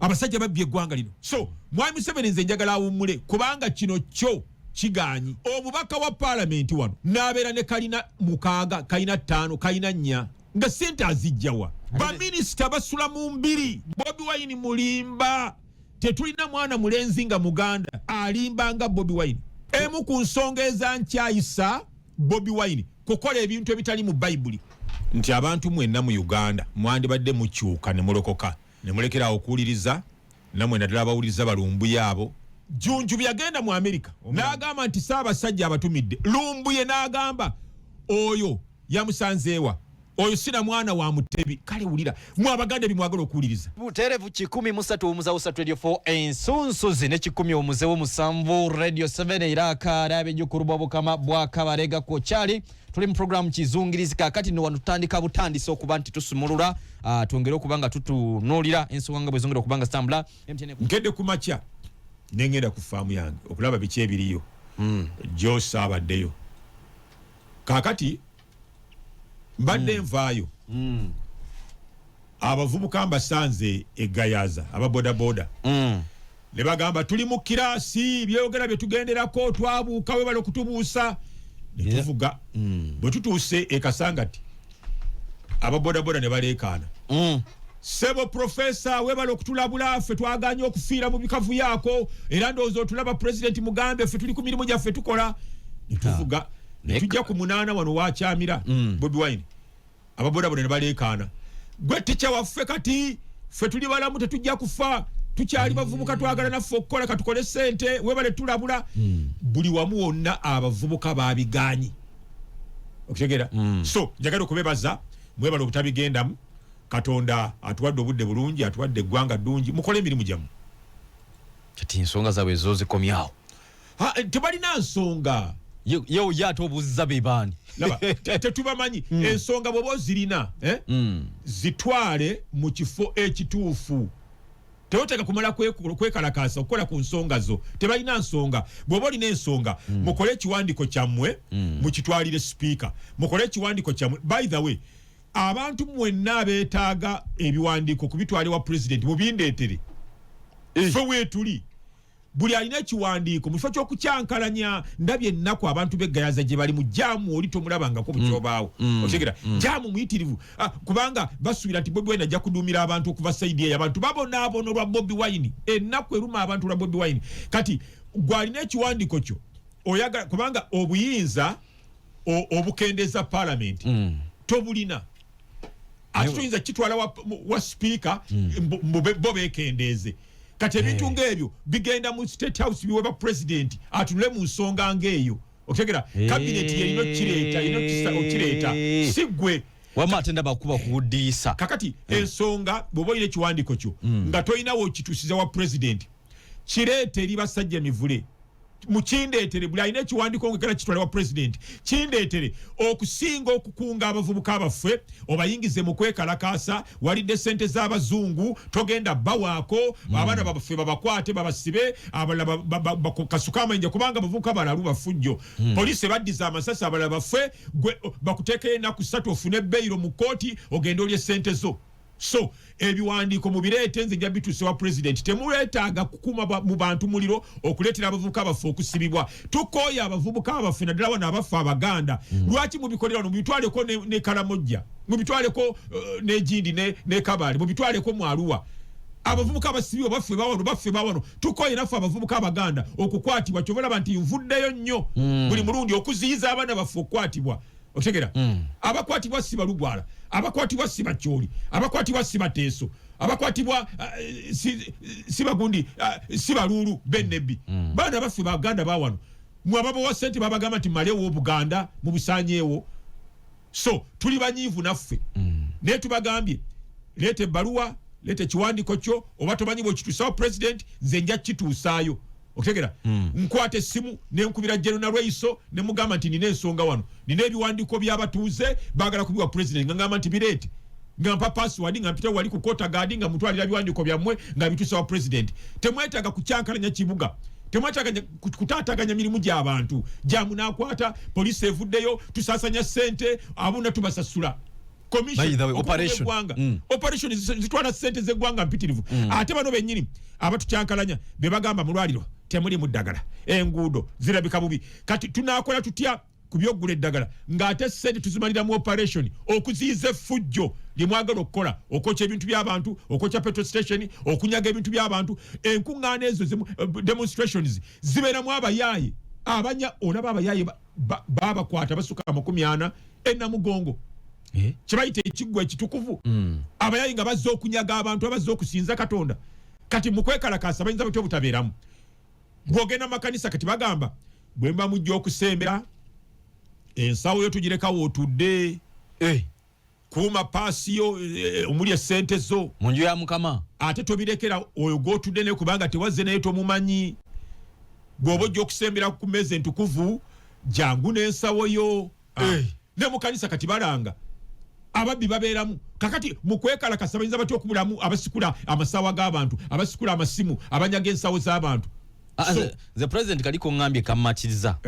abasajja babbye eggwanga lino. So Mwami Museveni nze njagala awummule kubanga kino kyo kiganyi. Omubaka wa parliament wano n'abeera ne kalina 6 kalina 5 kalina 4 nga sente azijjawa. Baminisita basula mu mbiri. Bobi Wine mulimba. Tetulina mwana mulenzi nga Muganda alimba nga Bobi Wine. Emu ku nsonga ezankyayisa Bobi Wine kukola ebintu ebitali mu Bayibuli. Nti abantu mwenna mu Uganda mwandibadde mukyuka ne mulokoka ne mulekera okuwuliriza namwe naddala abawuliriza balumbuye abo. Junju byagenda mu Amerika n'agamba nti Ssaabasajja abatumidde. Lumbuye n'agamba oyo yamusanzeewa. Oyo sina mwana wa Mutebi. Kale wulira mu Abaganda bimwagala okuwuliriza. Buterevu 103 omuzawo 3 radio 4 ensunsuzi ne 10 omuzewo 7 radio 7 iraka arabe jukurubwa bukama bwakabarega ko cyali tuli mu program kizungirizi kakati no wanutandika butandisa okuba nti tusumulula tuongere okubanga tutunulira ensonga bwe zongera okubanga stambula MTN ngende kumacha nengenda ku faamu yange okulaba biki ebiriyo jo sabaddeyo kakati mbadde nvaayo abavubuka mbasanze egayaza ababoda boda ne bagamba tuli mu kirasi byogera bye tugenderako twabuuka we balo kutubuusa ne tuvuga bwe tutuuse ekasangati ababoda boda ne baleekaana Sebo profesa we balo kutulabula ffe twaganya okufiira mu bikavu yako era ndowooza otulaba president Mugambe ffe tuli ku mirimu gyaffe tukola ne tuvuga ne tujja ku 8 wano wakyamira Bobi Wine ababoda boda ne baleekaana gwe ticha waffe kati ffe tuli balamu tetujja kufa tukyali bavubuka twagala naffe okukola katukole sente webale tulabula buli wamu wonna abavubuka babiganyi okutegera so njagala okubebaza mwebale obutabigendamu Katonda atuwadde obudde bulungi atuwadde eggwanga ddungi mukole emirimu gyamu kati ensonga zaabwe zo zikomyawo tebalina nsonga yo yato obuzza bebani laba tetubamanyi ensonga bwobo zirina zitwale mu kifo ekituufu teoteka kumala kwekalakasa okukola ku nsonga zo tebalina nsonga bwobo lina ensonga mukole ekiwandiko kyammwe mukitwalire speaker mukole ekiwandiko kyammwe by the way abantu mwenna beetaaga ebiwandiko kubitwale wa president mubindeetere ffe weetuli buli alina ekiwandiiko mu kifo ky'okukyankalanya ndabye ennaku abantu beggayaza gye bali mu jaamu oli tomulabangako bukyobaawo otegera jaamu muyitirivu kubanga basuubira nti Bobi Wine ajja kuduumira abantu okuva sayidi eyo abantu babonaabono lwa Bobi Wine ennaku eruma abantu lwa Bobi Wine kati gwalina ekiwandiiko kyo oyagala kubanga obuyinza obukendeeza parliament tobulina ate toyinza kitwala wa speaker bo beekendeeze kati ebintu ng'ebyo bigenda mu state house biweebwa president atunule mu nsonga ng'eyo okutegera cabinet yerino kireeta sigwe wama atenda bakuba kudiisa kakati ensonga bw'oba olina ekiwandiiko kyo nga toyinawo okituusiza wa president kireete eri basajja mivule mukindeetere buli alina ekiwandiiko ngekera kitwala wa president kindeetere okusinga okukunga abavubuka abaffe obayingize mu kwekalakaasa walidde sente z'abazungu togenda bawaako abaana baffe babakwate babasibe abalala bakasuka amayinja kubanga abavubuka balalu bafujjo poliisi baddiza amasasi abalala baffe bakuteekera ennaku 3 ofune ebbeeyiro mu kooti ogende olye sente zo so ebiwandiiko mubireete nze nja bituuse wa president temuleetaaga kukuma mu bantu muliro okuleetera abavubuka abaffe okusibibwa tukooya abavubuka abaffe naddala wano abaffe Abaganda lwaki mubikolera wano mubitwaleko ne Kalamojja mubitwaleko n'Egindi ne Kabale mubitwaleko mu Arua abavubuka abasibibwa baffe bawano tukooye naffe abavubuka Abaganda okukwatibwa kyobalaba nti nvuddeyo nnyo buli mulundi okuziyiza abaana baffe okukwatibwa otegera abakwatibwa si balugwala abakwatibwa si bakyoli abakwatibwa si bateeso abakwatibwa si bagundi si balulu bennebi baana baffe Baganda bawano mwe ababawa sente babagamba nti malewo Buganda mu busanyeewo so tuli banyiivu naffe naye tubagambye leeta ebbaluwa leeta ekiwandiiko kyo oba tomanyi bwekituusawo president nze nja kituusaayo okutegera nkwata essimu nenkubira General Rweiso ne mugamba nti nina ensonga wano nina ebiwandiiko by'abatuuze baagala kubiwa president nga ngamba nti bireete nga mpa password nga mpita wali ku kota gadi nga mutwalira biwandiiko byammwe nga bituusa wa president temwetaaga kukyankalanya kibuga temwetaaga kutaataganya mirimu gy'abantu jamu n'akwata poliisi evuddeyo tusaasanya ssente abuna tubasasula commission operation operation zitwala sente z'eggwanga mpitirivu ate bano bennyini abatukyankalanya be bagamba mulwaliro temuli muddagala enguudo zirabika bubi kati tunaakola tutya kubyogula eddagala ng'ate sente tuzimalira mu operation okuziyiza effujjo limwagala okukola okwocha ebintu by'abantu okwocha petrol station okunyaga ebintu by'abantu enkuŋŋaana ezo demonstrations zibeeramu abayaaye abanya olaba abayaaye babakwata basuka 40 ennamugongo kibayita ekiggwa ekitukuvu abayaaye nga bazze okunyaga abantu abazze okusinza Katonda kati mukwekalakasa bayinza batyo obutabeeramu bw'ogenda makanisa kati bagamba bwe mba mujja okusembera ensawo yo tugireka wotudde kuuma paasiyo omuli essente zo mu nju ya Mukama ate tobirekera oyo gwotudde naye kubanga tewazze naye tomumanyi bw'oba ojja okusembera ku mmeeza entukuvu jangu n'ensawo yo ne mu kanisa kati balanga ababbi babeeramu kakati mu kwekalakasa bayinza batya okubulamu abasikula amasawa g'abantu abasikula amasimu abanyaga ensawo z'abantu the president kaliko ngambye kamatiriza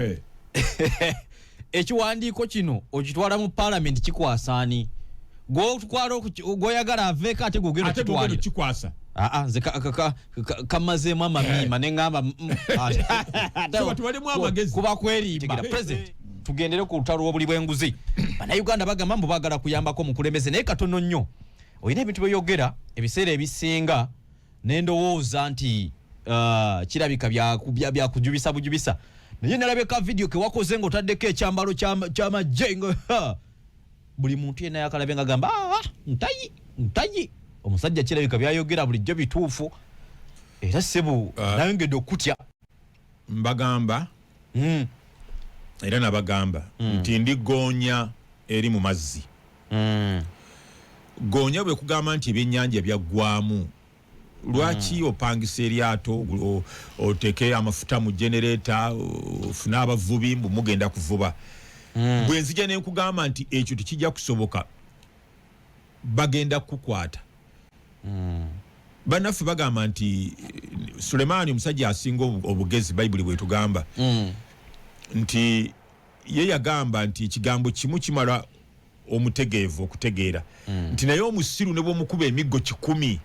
ekiwandiiko kino okitwala mu parliament kikwasaani gwotwala gwoyagala aveeko ate gwogera okitwalira kikwasa nze kamazeemu amamiima ne ngamba kuba kwerimba president tugendere ku lutalo lw'obuli bw'enguzi bannayuganda bagamba mbu baagala kuyambako omukulembeze naye katono nnyo olina ebintu byeyogera ebiseera ebisinga nendowooza nti kirabika byakujubisa bujubisa naye nalabeka video ke wakoze ng'otaddeko ekyambalo ky'amagye buli muntu yenna yakalabe nga gamba ntayi omusajja kirabika byayogera bulijjo bituufu era sebu nayongedde okutya mbagamba era nabagamba nti ndi goonya eri mu mazzi goonya bwe kugamba nti ebyennyanja byaggwamu lwaki opangisa eryato oteke amafuta mu generator ofune abavubi mbu mugenda kuvuba bwe nzija ne nkugamba nti ekyo tekijja kusoboka bagenda kukwata bannaffe bagamba nti Sulemaani omusajja asinga obugezi bayibuli bwetugamba nti ye yagamba nti ekigambo kimu kimala omutegeevu okutegeera nti naye omusiru ne bw'omukuba emiggo 10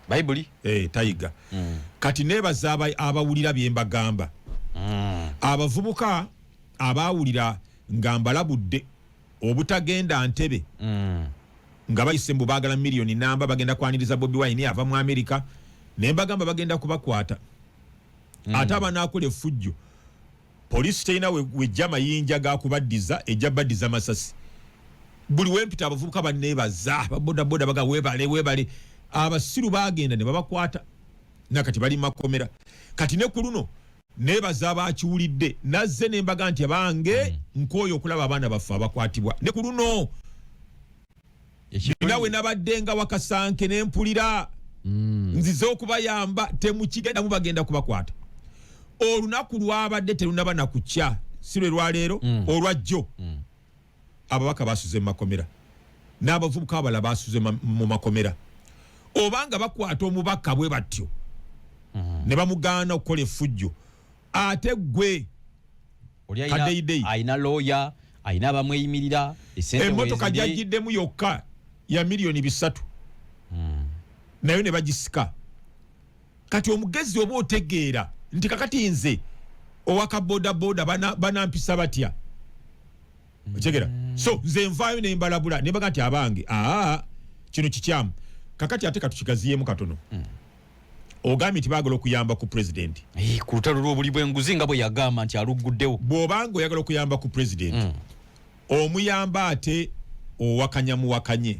bayibuli tayiga kati nebaza abawulira bye mbagamba abavubuka abawulira nga mbalabudde obutagenda Ntebe nga bayise mbu baagala miliyoni namba bagenda kwaniriza Bobi Wine ava mu Amerika ne mbagamba bagenda kubakwata ate abanaakola effujjo poliisi terina wejja mayinja gakubaddiza ejja baddiza masasi buli wempita abavubuka banneebaza babodaboda baga weebale abasiru bagenda ne babakwata nakati bali makomera kati ne ku luno nebaza abakiwulidde nazze ne mbaga nti abange nkooyo okulaba abaana baffe abakwatibwa ne ku luno nawe nabadde nga Wakasanke ne mpulira nzize okubayamba temukigenda mubagenda kubakwata olunaku lwabadde terunaba nakukya si lwe lwaleero olwajjo ababaka basuze mu makomera n'abavubuka abala basuze mu makomera obanga bakwata omubaka bwe batyo ne bamugaana okukola effujjo ate gwe ayina lawyer ayina abamweyimirira emmotoka gyagiddemu yokka ya miliyoni 3 nayo ne bagisika kati omugezi oba otegeera nti kakati nze owaka bodaboda banampisa batya okitegeera so nze nvaayo ne mbalabula ne baga nti abange kino kikyamu kakati ate katukigaziyemu katono ogambye nti baagala okuyamba ku president ku lutalo lw'obuli bw'enguzi nga bwe yagamba nti aluguddewo bw'obanga oyagala okuyamba ku president omuyamba ate owakanya muwakanye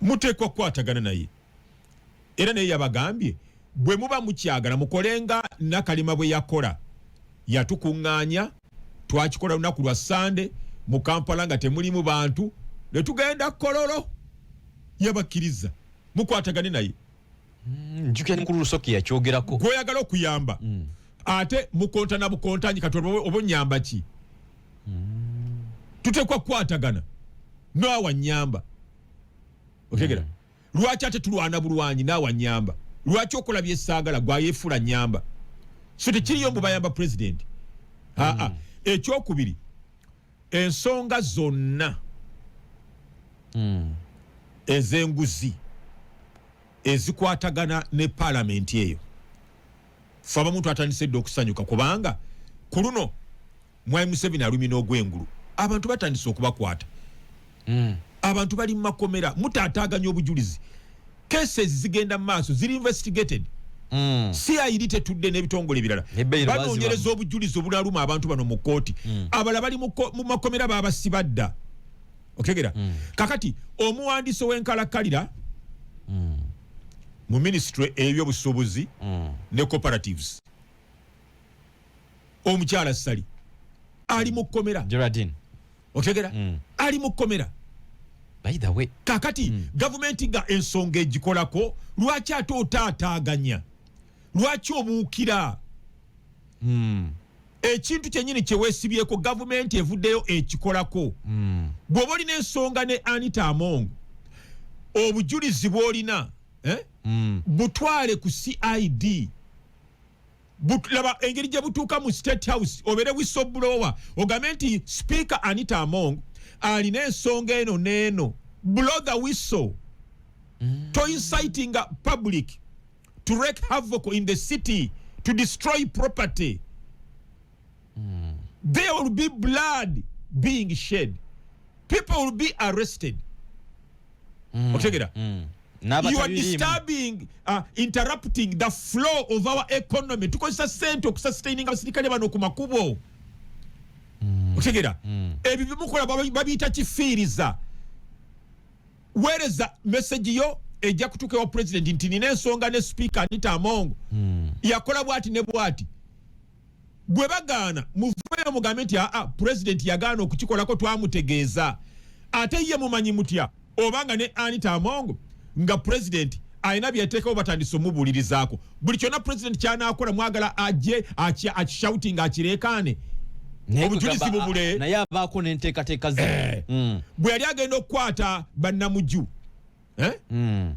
muteekwa kukwatagana naye era naye yabagambye bwe muba mukyagala mukolenga Nakalima bwe yakola yatukuŋŋaanya twakikola lunaku lwa Sande mu Kampala nga temulimu bantu ne tugenda Kololo yabakkiriza mukwatagane naye njukira Nkulu Lusoki yakyogerako gwoyagala okuyamba ate mukontana bukontanyi Katonda oba nyamba ki tutekwa kukwatagana naawe nyamba okegera lwaki ate tulwana bulwanyi naawe nyamba lwaki okola byesaagala gwayeefula nyamba so tekiriyo mbu bayamba president ekyokubiri ensonga zonna ez'enguzi ezikwatagana ne paalamenti eyo fe abamuntu atandise dde okusanyuka kubanga ku luno Mwai Museveni alumina ogw'engulu abantu batandise okubakwata abantu bali mu makomera mutaataaganya obujulizi cases zigenda mu maaso ziri investigated CID tetudde n'ebitongole ebirala banoonyereza obujulizi obunaluma abantu bano mu kooti abala bali mu makomera babasibadda okegera kakati omuwandiisi w'enkalakkalira mu ministry ey'ebyobusuubuzi ne cooperatives omukyala Sali ali mu kkomera Geraldine okegera ali mu kkomera by the way kakati gavumenti nga ensonga egikolako lwaki ate otaataaganya lwaki obuukira ekintu kyennyini kyeweesibyeko gavumenti evuddeyo ekikolako bw'oba olina ensonga ne Anita Among obujulizi bw'olina butwale ku CID laba engeri gye butuuka mu State House obeere whistleblower ogambe nti Speaker Anita Among alina ensonga eno n'eno blow the whistle to inciting public to wreak havoc in the city to destroy property there will be blood being shed people will be arrested okegera you are disturbing interrupting the flow of our economy tukozesa sente okusustaininga abasirikale bano ku makubo okegera ebyo bimukola babiyita kifiiriza weereza message yo ejja kutuuka ewa president nti nina ensonga ne speaker Anita Among yakola bwati ne bwati bwe bagaana muveeyo mugambe nti president yagaana okukikolako twamutegeeza ate ye mumanyi mutya obanga ne Anita Among nga president alina byeteekawo batandise omubuulirizaako buli kyonna president kyanaakola mwagala ajje akishouting akireekaane obujulizi bubule naye abaako n'enteekateeka ze bwe yali agenda okukwata bannamuju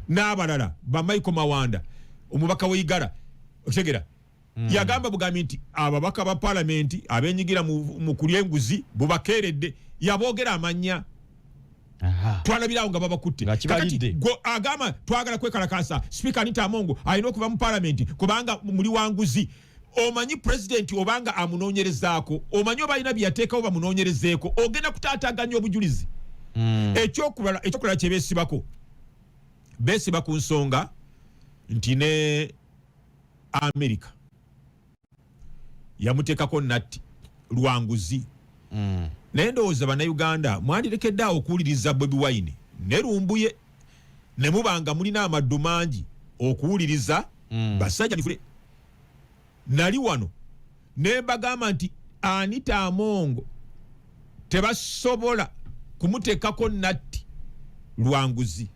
n'abalala ba Michael Mawanda omubaka w'Igara okitegera yagamba bugambi nti ababaka ba paalamenti abenyigira mu kulya enguzi bubakeeredde yaboogera amannya twalabirawo nga babakutte kakati agamba twagala kwekalakasa Speaker Anita Among alina okuva mu paalamenti kubanga muli wanguzi omanyi president obanga amunoonyerezaako omanyi oba alina byeyateekawo bamunoonyerezeeko ogenda kutaataaganya obujulizi ekyokulala kye beesiba ku nsonga nti ne America yamuteekako natti lwanguzi naye ndowooza bannayuganda mwandirekedde awo okuwuliriza Bobi Wine ne Lumbuye ne mubanga mulina amaddu mangi okuwuliriza basajja mifule nali wano ne bagamba nti Anita Among tebasobola kumuteekako natti lwanguzi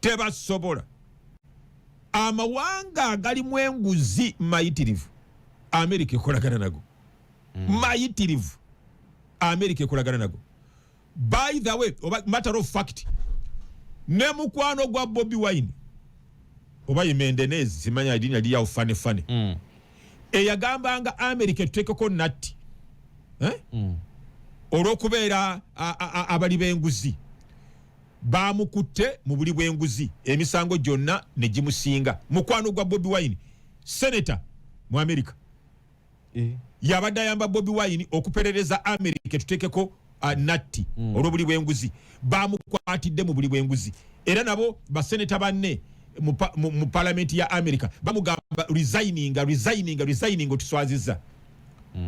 tebasobola amawanga agalimu enguzi mayitirivu America ekolagana nago mayitirivu America ekolagana nago by the way matter of fact ne mukwano gwa Bobi Wine oba Mendenez simanya idini ali ya ufane eyagambanga America tutekeko natti olw'okubeera abali b'enguzi bamukutte mu buli bw'enguzi emisango gyonna ne gimusinga mukwano gwa Bobi Wine senator mu America yabadde ayamba Bobi Wine okuperereza America tutekeko natti olw'obuli bw'enguzi bamukwatidde mu buli bw'enguzi era nabo baseneta banne mu paalamenti ya America bamugamba resigning otuswaziza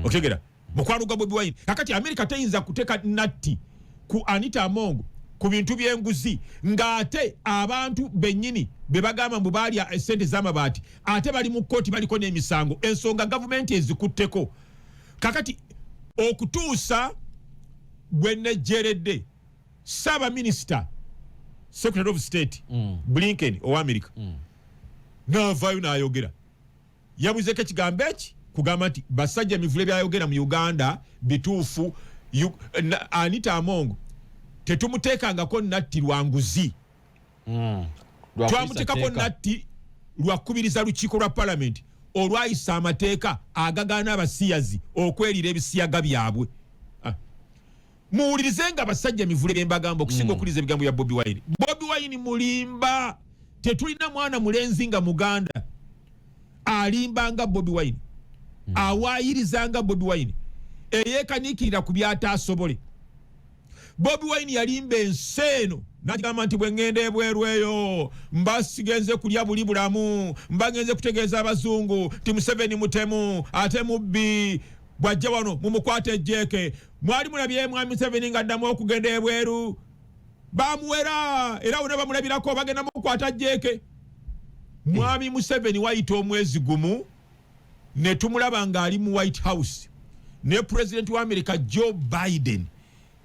okegera mukwano gwa Bobi Wine kakati America teyinza kuteeka natti ku Anita Among ku bintu by'enguzi ng'ate abantu bennyini be bagamba mbu baalya essente z'amabaati ate bali mu kkooti baliko n'emisango ensonga gavumenti ezikutteko kakati okutuusa bwe nejjeredde Ssaabaminisita Secretary of State Blinken owa America n'avaayo n'ayogera yabuzeeko ekigambo eki kugamba nti basajja mivule byayogera mu Uganda bituufu Anita Among tetumuteekangako natti lwanguzi twamuteekako natti lwakubiriza lukiiko lwa paalamenti olwayisa amateeka agagaana abasiyazi okwerira ebisiyaga byabwe muwulirize nga basajja mivule bembagamba okusinga okuliza ebigambo bya Bobi Wine. Bobi Wine mulimba, tetulina mwana mulenzi nga muganda alimba nga Bobi Wine, awaayiriza nga Bobi Wine, eyeekaniikirira ku byataasobole. Bobi Wine yalimba enseeno n'agamba nti bwe ngenda ebweru eyo mba sigenze kulya buli bulamu, mba ngenze kutegeeza abazungu ti Museveni mutemu ate mubbi, bwajja wano mumukwate ejjeeke. Mwali mulabye mwami Museveni ng'addamu okugenda ebweru, bamuwera era wona bamulabirako bagenda mukwata jjeeke. Mwami Museveni wayita omwezi gumu ne tumulaba ng'ali mu White House ne President wa America Joe Biden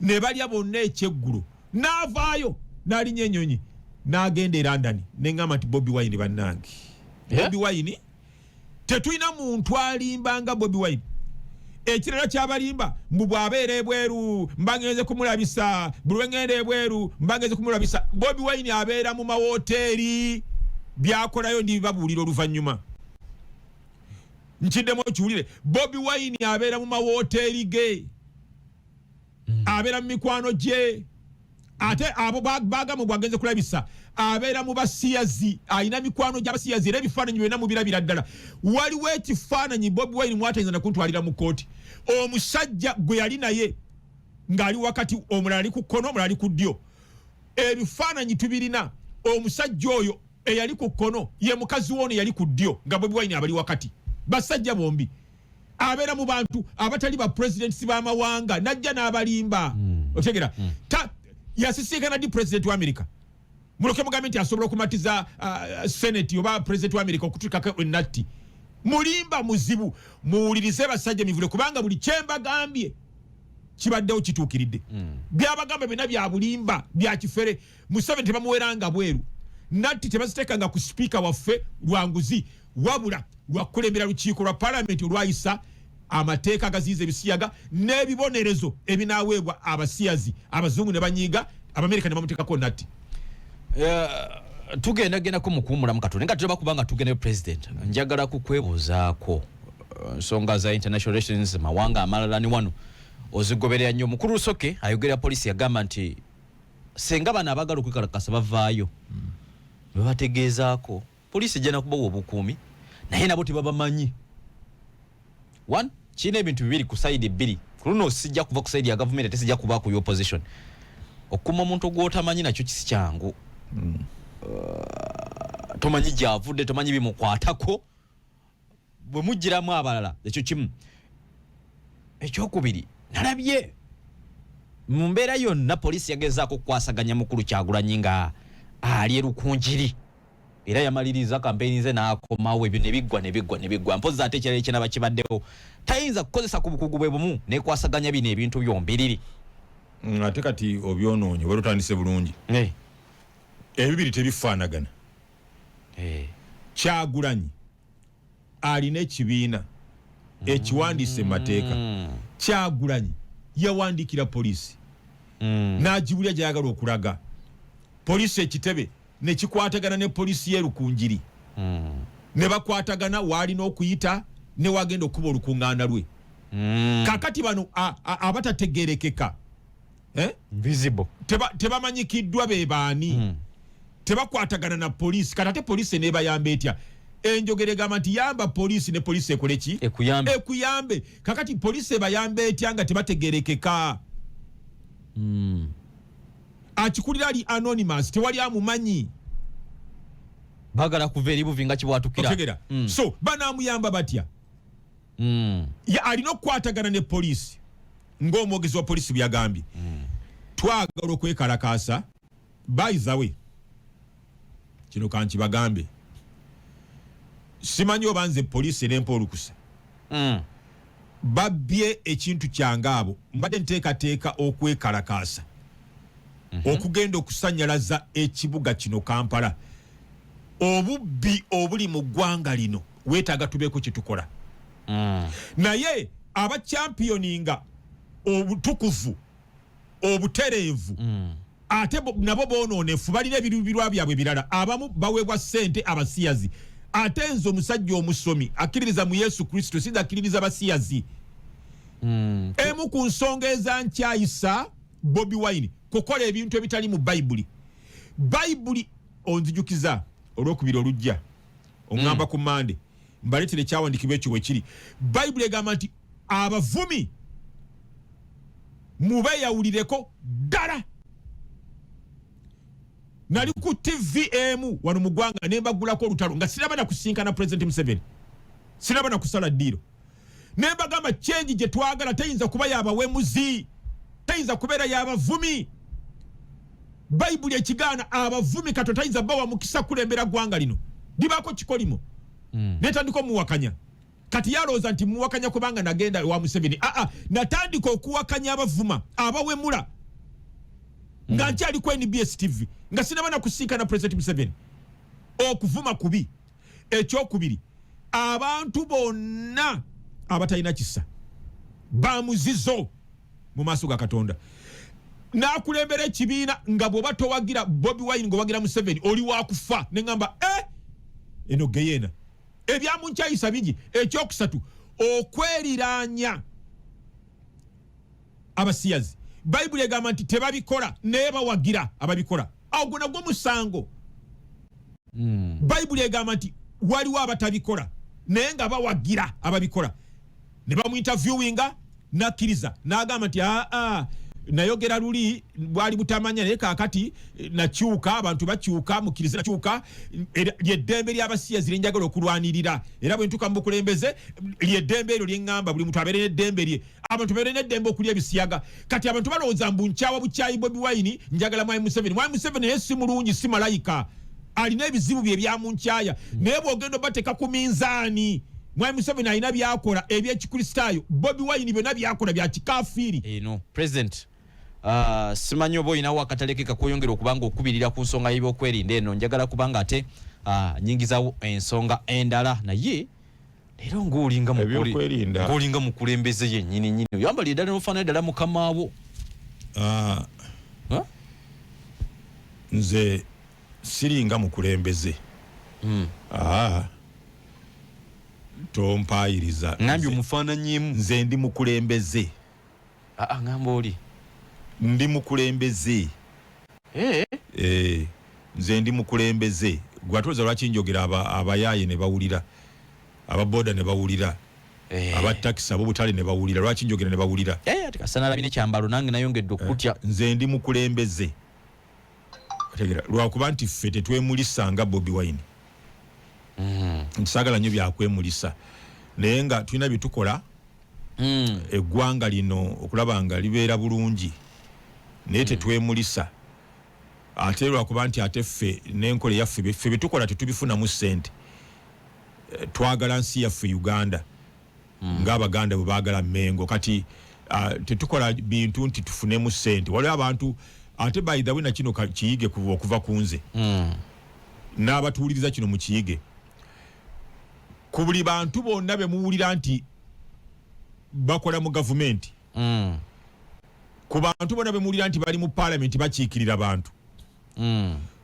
ne balya bonna ekyeggulo, n'avaayo n'alinya ennyonyi n'agenda e London n'eŋŋamba nti Bobi Wine bannange. Bobi Wine tetulina muntu alimba nga Bobi Wine. Ekirala ky'abalimba mbu bw'abeera ebweru mbangenze kumulabisa, buli lwe ngenda ebweru mbangenze kumulabisa. Bobi Wine abeera mu mawoteeri, byakolayo ndibibabuulira oluvannyuma. Nkiddemu okiwulire. Bobi Wine abeera mu mawoteeri ge, abeera mu mikwano gye, ate abo baagamu bwagenze kulabisa abeera mu basiyazi, alina mikwano gy'abasiyazi era ebifaananyi byonna mubirabira ddala. Waliwo ekifaananyi Bobi Wine mwatayinza nakuntwalira mu kooti, omusajja gwe yali naye ng'ali wakati, omulala ali ku kkono omulala ali ku ddyo. Ebifaananyi tubirina, omusajja oyo eyali ku kkono ye mukazi w'ono yali ku ddyo nga Bobi Wine abali wakati, basajja bombi. Abeera mu bantu abatali ba presidents b'amawanga, najja n'abalimba. Otegera yasisinkana di president wa America, muloke mugambe nti asobola okumatiza senate oba president wa America okutuukako ennatti. Mulimba muzibu. Muwulirize basajja mivule, kubanga buli kyembagambye kibaddewo kituukiridde. Byabagamba byonna bya bulimba bya kifere. Museveni tebamuweranga bweru, natti tebaziteekanga ku sipiika waffe lwanguzi, wabula lwakulembera lukiiko lwa palamenti olwayisa amateeka agaziyiza ebisiyaga n'ebibonerezo ebinaaweebwa abasiyazi abazungu ne banyiiga, Abamerika ne bamuteekako natti. Tugendako mukuwummulamu Katonda nga tulaba kubanga tugenda president. Njagala kukwebuuzaako nsonga za international relations, mawanga amalala ni wano ozigoberera nnyo. Mukulu Lusoke ayogerera poliisi yagamba nti senga bano abagala okwekalakasa bavaayo bebategeezaako poliisi ejja nakubawa obukuumi naye nabo tebabamanyi. One, kirina ebintu bibiri ku sayidi ebbiri. Ku luno sijja kuva ku sayidi ya gavumenti ate sijja kuba ku opposition. Okuma omuntu gw'otamanyi nakyo kisi kyangu. Tomanyi gy'avudde, tomanyi bimukwatako, bwe mugiramu abalala ekyo kimu. Ekyokubiri, nalabye mu mbeera yonna poliisi yagezaako okukwasaganya Mukulu Kyagulanyi nga ali erukunjiri, era yamaliriza kampeyini ze n'akomawo, ebyo ne biggwa. Mpozi ate ekirala ekyenaba kibaddewo, tayinza kukozesa ku bukugu bwe bumu nekwasaganya bino ebintu byombiriri. Ate kati obyonoonye wali otandise bulungi. Ebibiri tebifaanagana. Kyagulanyi alina ekibiina ekiwandiise mu mateeka. Kyagulanyi yawandiikira poliisi n'agibulya gy'ayagala okulaga. Poliisi ekitebe ne kikwatagana ne poliisi y'erukunjiri, ne bakwatagana waalina okuyita ne wagenda okuba olukuŋŋaana lwe. Kakati bano abatategeerekeka visible tebamanyikiddwa be baani, tebakwatagana na poliisi. Kati ate poliisi neebayamba etya? Enjogera egamba nti yamba poliisi ne poliisi ekole ki? Ekuyambe. Kakati poliisi ebayamba etya nga tebategeerekeka? Akikulira ali anonymous, tewali amumanyi, bagala kuva eri buvi nga kibwatukira. Otegera. So banaamuyamba batya? Alina okukwatagana ne poliisi ng'omwogezi wa poliisi byagambye. Twagala okwekalakaasa, by the way, kino kankibagambe, simanyi oba nze poliisi n'empa olukusa. Babbye ekintu kyange abo, mbadde nteekateeka okwekalakaasa, okugenda okusannyalaza ekibuga kino Kampala. Obubbi obuli mu ggwanga lino weetaaga tubeeko kye tukola. Naye abachampioninga obutukuvu, obutereevu, ate nabo boonoonefu, balina ebirubirwa byabwe birala. Abamu baweebwa ssente abasiyazi, ate nze omusajja omusomi akkiririza mu Yesu Kristo, sinza akkiririza basiyazi. Emu ku nsonga ezankyayisa Bobi Wine kukola ebintu ebitali mu Bible onzijukiza olwokubiri olujja ongamba ku Monday mbaletere kyawandikibwa ekyo wekiri Bible egamba nti abavumi mubeyawulireko ddala. Nali ku TVM wano mu ggwanga ne mbagulako olutalo nga siraba na kusinkana President Museveni, siraba na kusala ddiiro, ne mbagamba change gye twagala teyinza kuba yabawemuzi, teyinza kubeera y'abavumi. Bible ekigaana abavumi kato tayinza bawa mukisa kulembera ggwanga lino libaako kikolimo. Netandika omuwakanya kati yalooza nti muwakanya kubanga nagenda wa Museveni. Natandika okuwakanya abavuma abawemula nga nkyali ku NBS TV nga sinaba na kusinkana President Museveni. Okuvuma kubi. Ekyokubiri, abantu bonna abatalina kisa bamuzizo mu maaso ga Katonda. Nakulembera ekibiina nga bw'oba towagira Bobi Wine ng'owagira Museveni oli wakufa. Ne ngamba eno geyena ebyamunkyayisa bingi. Ekyokusatu, okweriranya abasiyazi. Bible egamba nti tebabikola naye bawagira ababikola. Awo gwe nagwo musango. Bible egamba nti waliwo abatabikola naye nga bawagira ababikola. Ne bamuinterviewinga nakkiriza n'agamba nti nayogera luli bwali butamanya naye kaakati nakyuka, abantu bakyuka, mukkirize nakyuka. Lyeddembe ly'abasiyazi lye njagala okulwanirira, era bwe ntuuka mu bukulembeze lyeddembe eryo lye ŋŋamba buli muntu abeere n'eddembe lye. Abantu babeere n'eddembe okulya ebisiyaga. Kati abantu balowooza mbu nkyawa bukyayi Bobi Wine njagala Mwami Museveni. Mwami Museveni naye si mulungi, si malayika, alina ebizibu bye ebyamunkyaya. Naye bw'ogenda obateeka ku minzaani, Mwami Museveni alina byakola ebyekikristaayo, Bobi Wine byonna byakola bya kikafiiri. President simanyi oba olinawo akatale ke kakweyongera okubanga okubirira ku nsonga y'ebyokwerinda eno. Njagala kubanga ate nyingizawo ensonga endala, naye leero ng'olinga mukulembeze yennyini nnyini oyambala eddala n'ofaanana eddala mukama wo. Nze siringa mukulembeze. Tompayiriza. Ngambye omufaananyimu. Nze ndi mukulembeze. Ngamba oli ndi mukulembeze. Nze ndi mukulembeze. Gwatooza lwaki njogera abayaaye ne bawulira, ababoda ne bawulira, abatakisi ab'obutale ne bawulira. Lwaki njogera ne bawulira? Tikasana labine kyambalo nange nayongedde okutya. Nze ndi mukulembeze. Tegera lwakuba nti ffe tetwemulisa nga Bobi Wine. Nsaagala nnyo byakwemulisa naye nga tulina byetukola eggwanga lino okulaba nga libeera bulungi, naye tetwemulisa. Ate lwakuba nti ate ffe n'enkola yaffe ffe byetukola tetubifunamu ssente. Twagala nsi yaffe Uganda ng'Abaganda bwe baagala Mengo. Kati tetukola bintu nti tufunemu ssente. Waliwo abantu ate by the way na kino kiyige okuva ku nze n'abatuwuliriza kino mu kiyige. Ku buli bantu bonna be muwulira nti bakola mu gavumenti, ku bantu bonna be muwulira nti bali mu parliament bakiikirira abantu,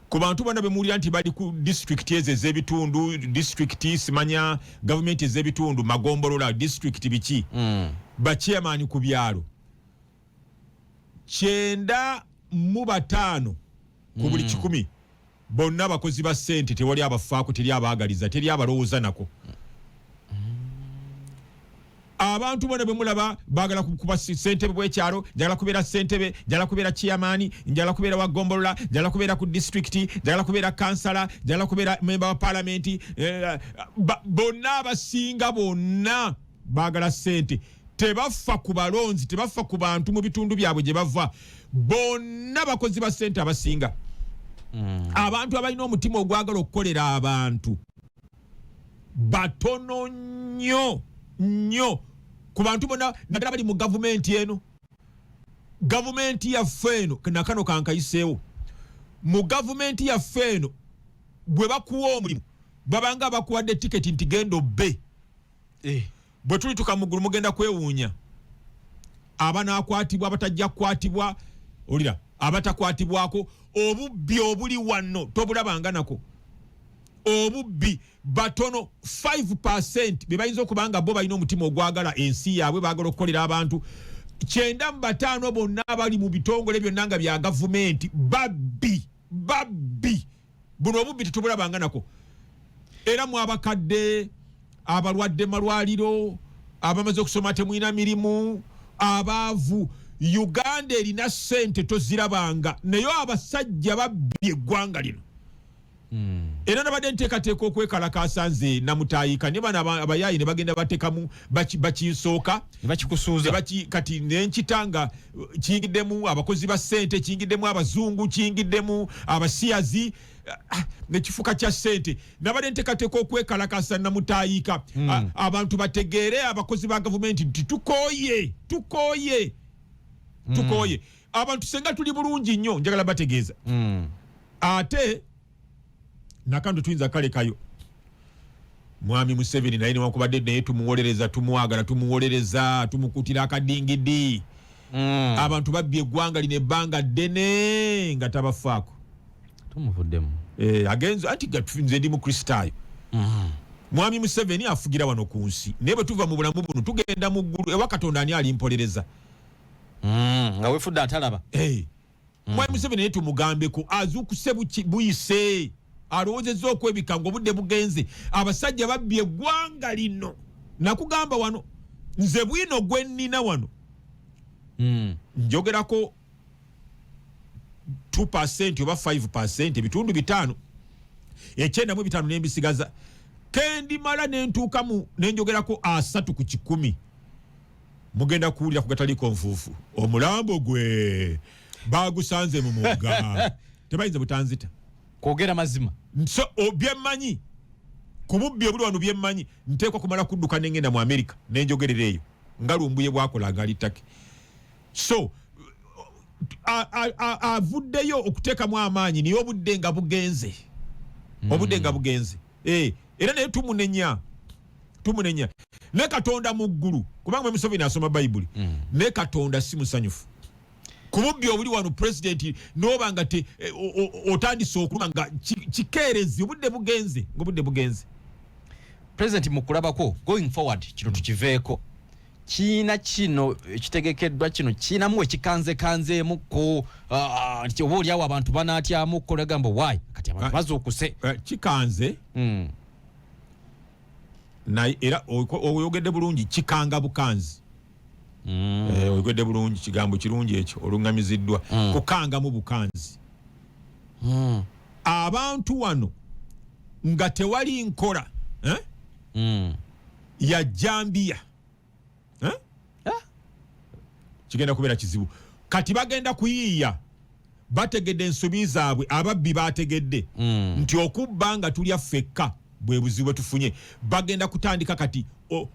ku bantu bonna be muwulira nti bali ku district ezo ez'ebitundu, district simanya gavumenti ez'ebitundu, magombolola district biki, bachairman ku byalo 95 ku buli 100 bonna abakozi ba ssente. Tewali abafaako, teri abaagaliza, teri abalowooza nako. Abantu bonna be mulaba baagala kuba ssentebe bw'ekyalo, njagala kubeera ssentebe, njagala kubeera chairman, njagala kubeera wa gombolola, njagala kubeera ku district, njagala kubeera kansala, njagala kubeera member wa parliament. Bonna abasinga bonna baagala ssente. Tebafa ku balonzi, tebafa ku bantu mu bitundu byabwe gye bava. Bonna bakozi ba ssente abasinga. Abantu abalina omutima ogwagala okukolera abantu batono nnyo ku bantu bonna naddala bali mu gavumenti eno. Gavumenti yaffe eno nakano kankayiseewo. Mu gavumenti yaffe eno bwe bakuwa omulimu babanga bakuwadde tiketi nti genda obbe. Bwe tulituka mu ggulu mugenda kwewuunya. Abanaakwatibwa, abatajja kukwatibwa, olira abatakwatibwako, obubbi obuli wano tobulabanga nako. Obubbi batono 5% be bayinza okubanga bo balina omutima ogwagala ensi yaabwe, baagala okukolera abantu. 95 bonna abali mu bitongole byonna nga bya gavumenti babbi buno obubbi tetubulabanga nako era mu abakadde abalwadde malwaliro abamaze okusoma temwina mirimu abaavu Uganda erina ssente tozirabanga naye abasajja babbye eggwanga lino era nabadde nteekateeka okwekalakaasa nze namutaayika ne bano abayaayi ne bagenda batekamu bakinsooka bakikusuuza kati nenkitanga kiyingiddemu abakozi ba ssente kiyingiddemu abazungu kiyingiddemu abasiyazi nekifuka kya ssente nabadde nteekateeka okwekalakaasa namutaayika abantu bategeere abakozi ba gavumenti nti tukooye abantu senga tuli bulungi nnyo njagala bategeeza ate nakantu tuyinza kalekayo mwami Museveni naye newankubadde naye tumuwolereza tumuwagala tumuwolereza tumukutira akadingidi abantu babbye eggwanga lino ebbanga ddene nga tabafaako tumuvuddemu agenzo anti nze ndi mukristaayo mwami Museveni afugira wano ku nsi naye bwe tuva mu bulamu buno tugenda mu ggulu ewa Katonda ani alimpolereza nga wefudde atalaba mwami Museveni naye tumugambeko azuukuse buyise alowoozezza okwebika ng'obudde bugenze abasajja babbye eggwanga lino nakugamba wano nze bwino gwe nnina wano njogerako 2% oba 5% ebitundu 5 95 nembisigaza kendimala nentuukamu nenjogerako 3 ku 100 mugenda kuwulira ku gataliiko nfuufu omulambo gwe bagusanze mu mugga tebayinza butanzita kwogera mazima so byemmanyi ku bubbi obuli wano byemmanyi nteekwa kumala kudduka nengenda mu Amerika nenjogerera eyo nga lumbuye bwakola nga alitake so avuddeyo okuteekamu amaanyi naye obudde nga bugenze era naye tumunenya ne Katonda mu ggulu kubanga Museveni asoma Bayibuli ne Katonda si musanyufu kububbi obuli wano president noba nga otandise okuluma nga kikeerezi obudde bugenze president mukulabako going forward kino tukiveeko kino ekitegekeddwa kino kinamu ekikanzeemuko oba oliawo abantu banaatyamuko negamba wayi kati abantu bazuukuse kikanze naye era oyogedde bulungi kikanga bukanzi oyogedde bulungi kigambo kirungi ekyo oluŋŋamiziddwa kukangamu bukanzi abantu wano nga tewali nkola ya Jambiya kigenda kubeera kizibu kati bagenda kuyiiya bategedde ensobi zaabwe ababbi bategedde nti okubba nga tulya ffekka bwe buzibu bwe tufunye bagenda kutandika kati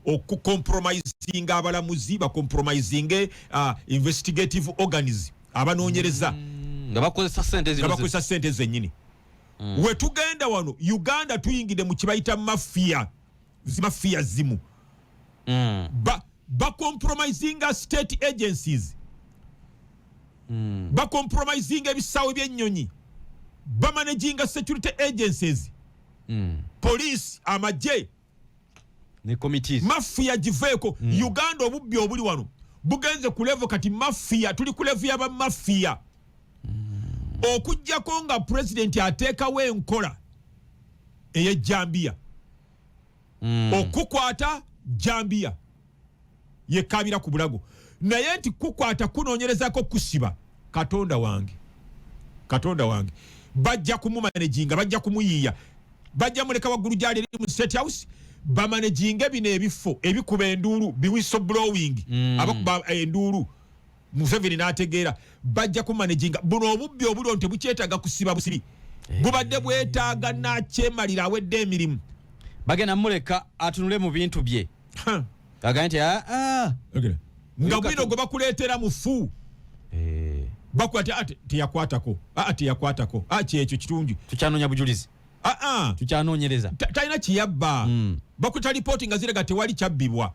okukompromisinga abalamuzi bakompromisinge investigative organism abanoonyereza nga bakozesa ssente zennyini we tugenda wano Uganda tuyingidde mu kibayita mafiya zimu bakompromisinga state agencies bakompromisinga ebisawo by'ennyonyi bamanaginga security agencies police amagye ne committees mafiya giveeko Uganda obubbi obuli wano bugenze ku level kati mafiya tuli ku level y'aba mafiya okujjako nga president ateekawo enkola ey'ejjambiya okukwata Jambiya yekabira ku bulago naye nti kukwata kunoonyerezako kusiba Katonda wange bajja kumumanaginga bajja kumuyiiya bajja muleka waggulu gyali eri mu State House bamanaginga bino ebifo ebikuba enduulu biwiso blowing abakuba enduulu Museveni n'ategeera bajja kumanaginga buno obubbi obulio tebukyetaaga kusiba busibi bubadde bwetaaga n'akyemalira awedde emirimu bagenda muleka atunule mu bintu bye agante nga bwino gwe bakuleetera mufu bakwata teyakwatako kyekyo kirungi tukyanoonya bujulizi tukyanoonyereza talina kiyabba bakuta lipooti nga ziraga tewali kyabbibwa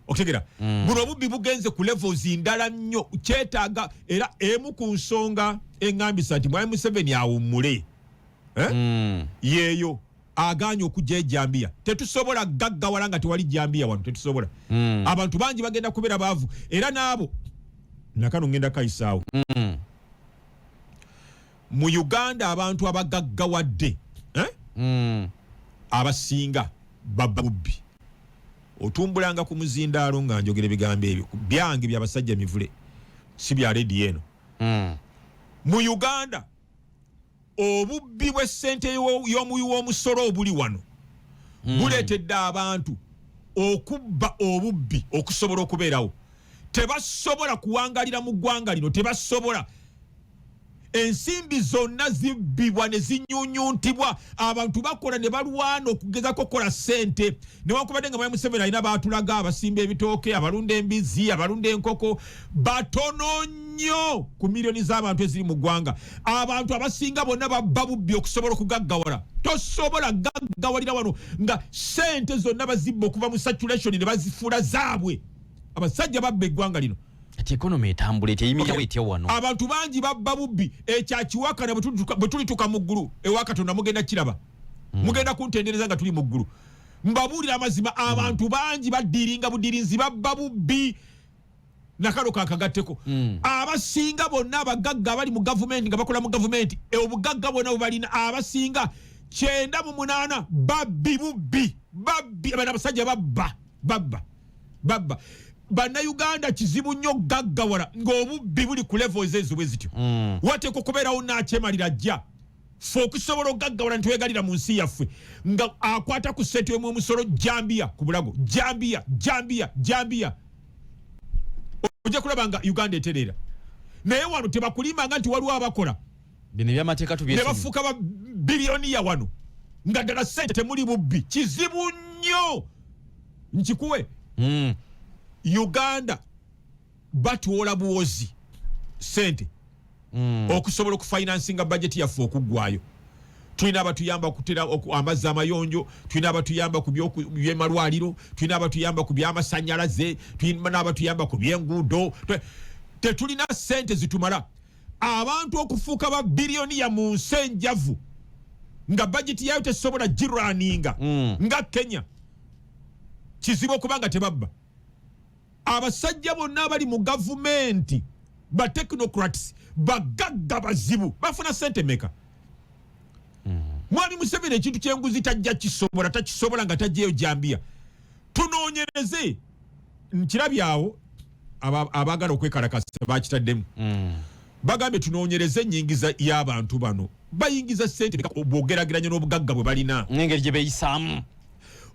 okutegera buno obubbi bugenze ku levels ndala nnyo kyetaaga era emu ku nsonga eŋŋambisa nti mwami Museveni awummule yeeyo aganye okujja ejjambiya tetusobola gaggawala nga tewali jjambiya wano tetusobola abantu bangi bagenda kubeera baavu era n'abo nakano ngenda kayisaawo mu Uganda abantu abagaggawadde abasinga babba bubbi otumbulanga ku muzindaalo nga njogera ebigambo ebyo byange by'abasajja mivule si bya rediyo eno mu Uganda obubbi bw'essente y'omuwi w'omusolo obuli wano buleetedde abantu okubba obubbi okusobola okubeerawo tebasobola kuwangalira mu ggwanga lino tebasobola ensimbi zonna zibbibwa ne zinyunyuntibwa abantu bakola ne balwana okugezako okukola ssente newankubadde nga Museveni alina baatulaga abasimba ebitooke abalunda embizi abalunda enkoko batono nnyo ku miliyoni z'abantu eziri mu ggwanga abantu abasinga bonna babba bubbi okusobola okugaggawala tosobola gaggawalira wano nga ssente zonna bazibba okuva mu saturation ne bazifuula zaabwe abasajja babba eggwanga lino ati economy etambula eteyimirira etya wano abantu bangi babba bubbi ekyakiwakana bwe tulituka mu ggulu ewa Katonda mugenda kiraba mugenda kuntendereza nga tuli mu ggulu mbabuulira amazima abantu bangi baddiringa budirinzi babba bubbi nakalo kakagatteko abasinga bonna abagagga abali mu gavumenti nga bakola mu gavumenti obugagga bonna bubalina abasinga 98 babbi bubbi babbi abasajja babba Bannayuganda kizibu nnyo gaggawala ng'obubbi buli ku levels ezo bwe zityo wateekwa okubeerawo n'akyemalira ajja fe okusobola okugaggawala ntwegalira mu nsi yaffe nga akwata ku ssente y'omu omusolo Jambia ku bulago Jambia ojja kulaba nga Uganda etereera naye wano tebakulimbanga nti waliwo abakola bino by'amateeka ne bafuuka ba biliyoniya wano nga ddala ssente temuli bubbi kizibu nnyo nkikuwe Uganda batwola buwozi sente okusobola okufinansinga budget yaffe okuggwayo tulina abatuyamba okutera amazzi amayonjo tulina abatuyamba ku by'emalwaliro tulina abatuyamba ku by'amasannyalaze tulina abatuyamba ku by'enguudo tetulina sente zitumala abantu okufuuka ba biliyoni ya mu nsi enjavu nga budget yayo tesobola girwaninga nga Kenya kizibu okubanga tebabba abasajja bonna abali mu gavumenti ba technocrats bagagga bazibu bafuna sente meka Mwami Museveni ekintu ky'enguzi tajja takisobola nga tajjeyo Jambia tunoonyereze nkirabyawo abaagala okwekalakasa bakitaddemu bagambye tunoonyereze ennyingiza y'abantu bano bayingiza sente bwogerageranya n'obugagga bwe balina n'engeri gye beeyisaamu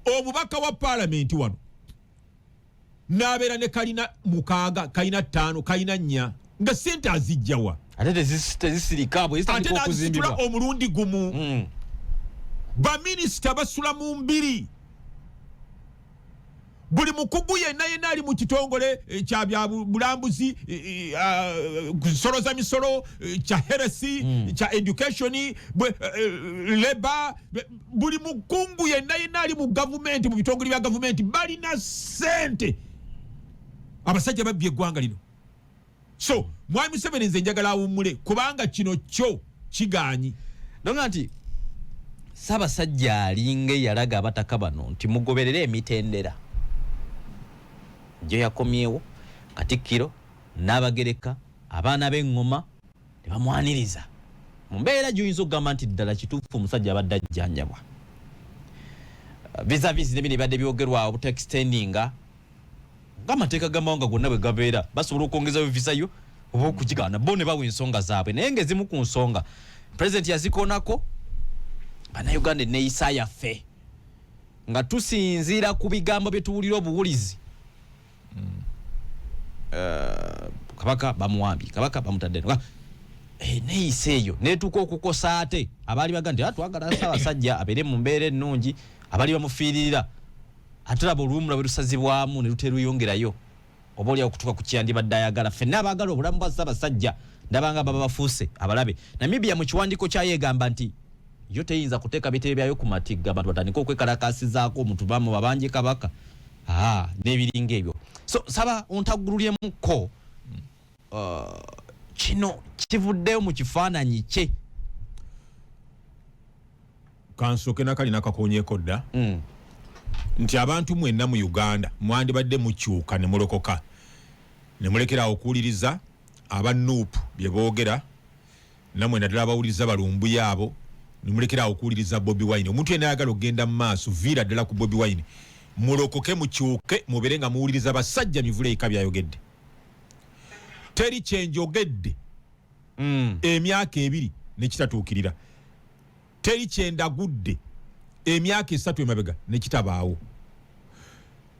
omubaka wa paalamenti wano n'abeera ne kalina 6 kalina 5 kalina 4 nga sente azijjawa ate tezisirika bwe zitandika okuzimbibwa omulundi gumu baminisita basula mu mbiri buli mukugu yenna ali mu kitongole kya bya bulambuzi nsolo za misolo kya heresi kya education labor buli mukungu yenna ali mu gavumenti mu bitongole bya gavumenti balina sente abasajja babbye eggwanga lino so Mwami Museveni nze njagala awummule kubanga kino kyo kigaanyi donga nti Ssaabasajja alinga yalaga abataka bano nti mugoberere emitendera gye yakomyewo Katikkiro n'Abagereka abaana b'eŋŋoma ne bamwaniriza mu mbeera gy'oyinza okugamba nti ddala kituufu omusajja abadde ajjanjabwa vis-a-vis ne bino ebadde byogerwa obutekistendinga ng'amateeka gamawanga gonna bwe gabeera basobola okwongezayo visayo oba okugigaana bo ne bawa ensonga zaabwe naye ng'ezimu ku nsonga pulezidenti yazikoonako Bannayuganda enneeyisa yaffe nga tusinziira ku bigambo bye tuwulira obuwulizi kabaka bamuwambi kabaka bamutadde enneeyisa eyo neetuuka okukosa ate abaali baga nti twagala Ssaabasajja abeere mu mbeera ennungi abaali bamufiiririra ate laba oluwumula bwe lusazibwamu ne luteruyongerayo oba oli okutuuka ku kyandibadde ayagala ffenna abaagala obulamu bwa Ssaabasajja ndabanga baba bafuuse abalabe Namibia mu kiwandiiko kyayo egamba nti yo teyinza kuteeka bitebe byayo ku matigga abantu batandika okwekalakasizaako omuntu bamu babanje kabaka n'ebiringa ebyo so saba ontaggululyemuko kino kivuddeyo mu kifaananyi kye kansooke nakalina kakoonyeeko dda nti abantu mwenna mu Uganda mwandibadde mukyuka ne mulokoka ne mulekera okuwuliriza aba Nuupu bye boogera namwe naddala bawuliriza balumbu yaabo nimulekera okuwuliriza Bobi Wine. Omuntu yenna ayagala okugenda mu maaso viira ddala ku Bobi Wine, mulokoke mukyuke mubere nga muwuliriza basajja mivule eka byayogedde. Teri kyenjogedde emyaka 2 nekitatuukirira, teri kyendagudde emyaka 3 emabega nekitabaawo.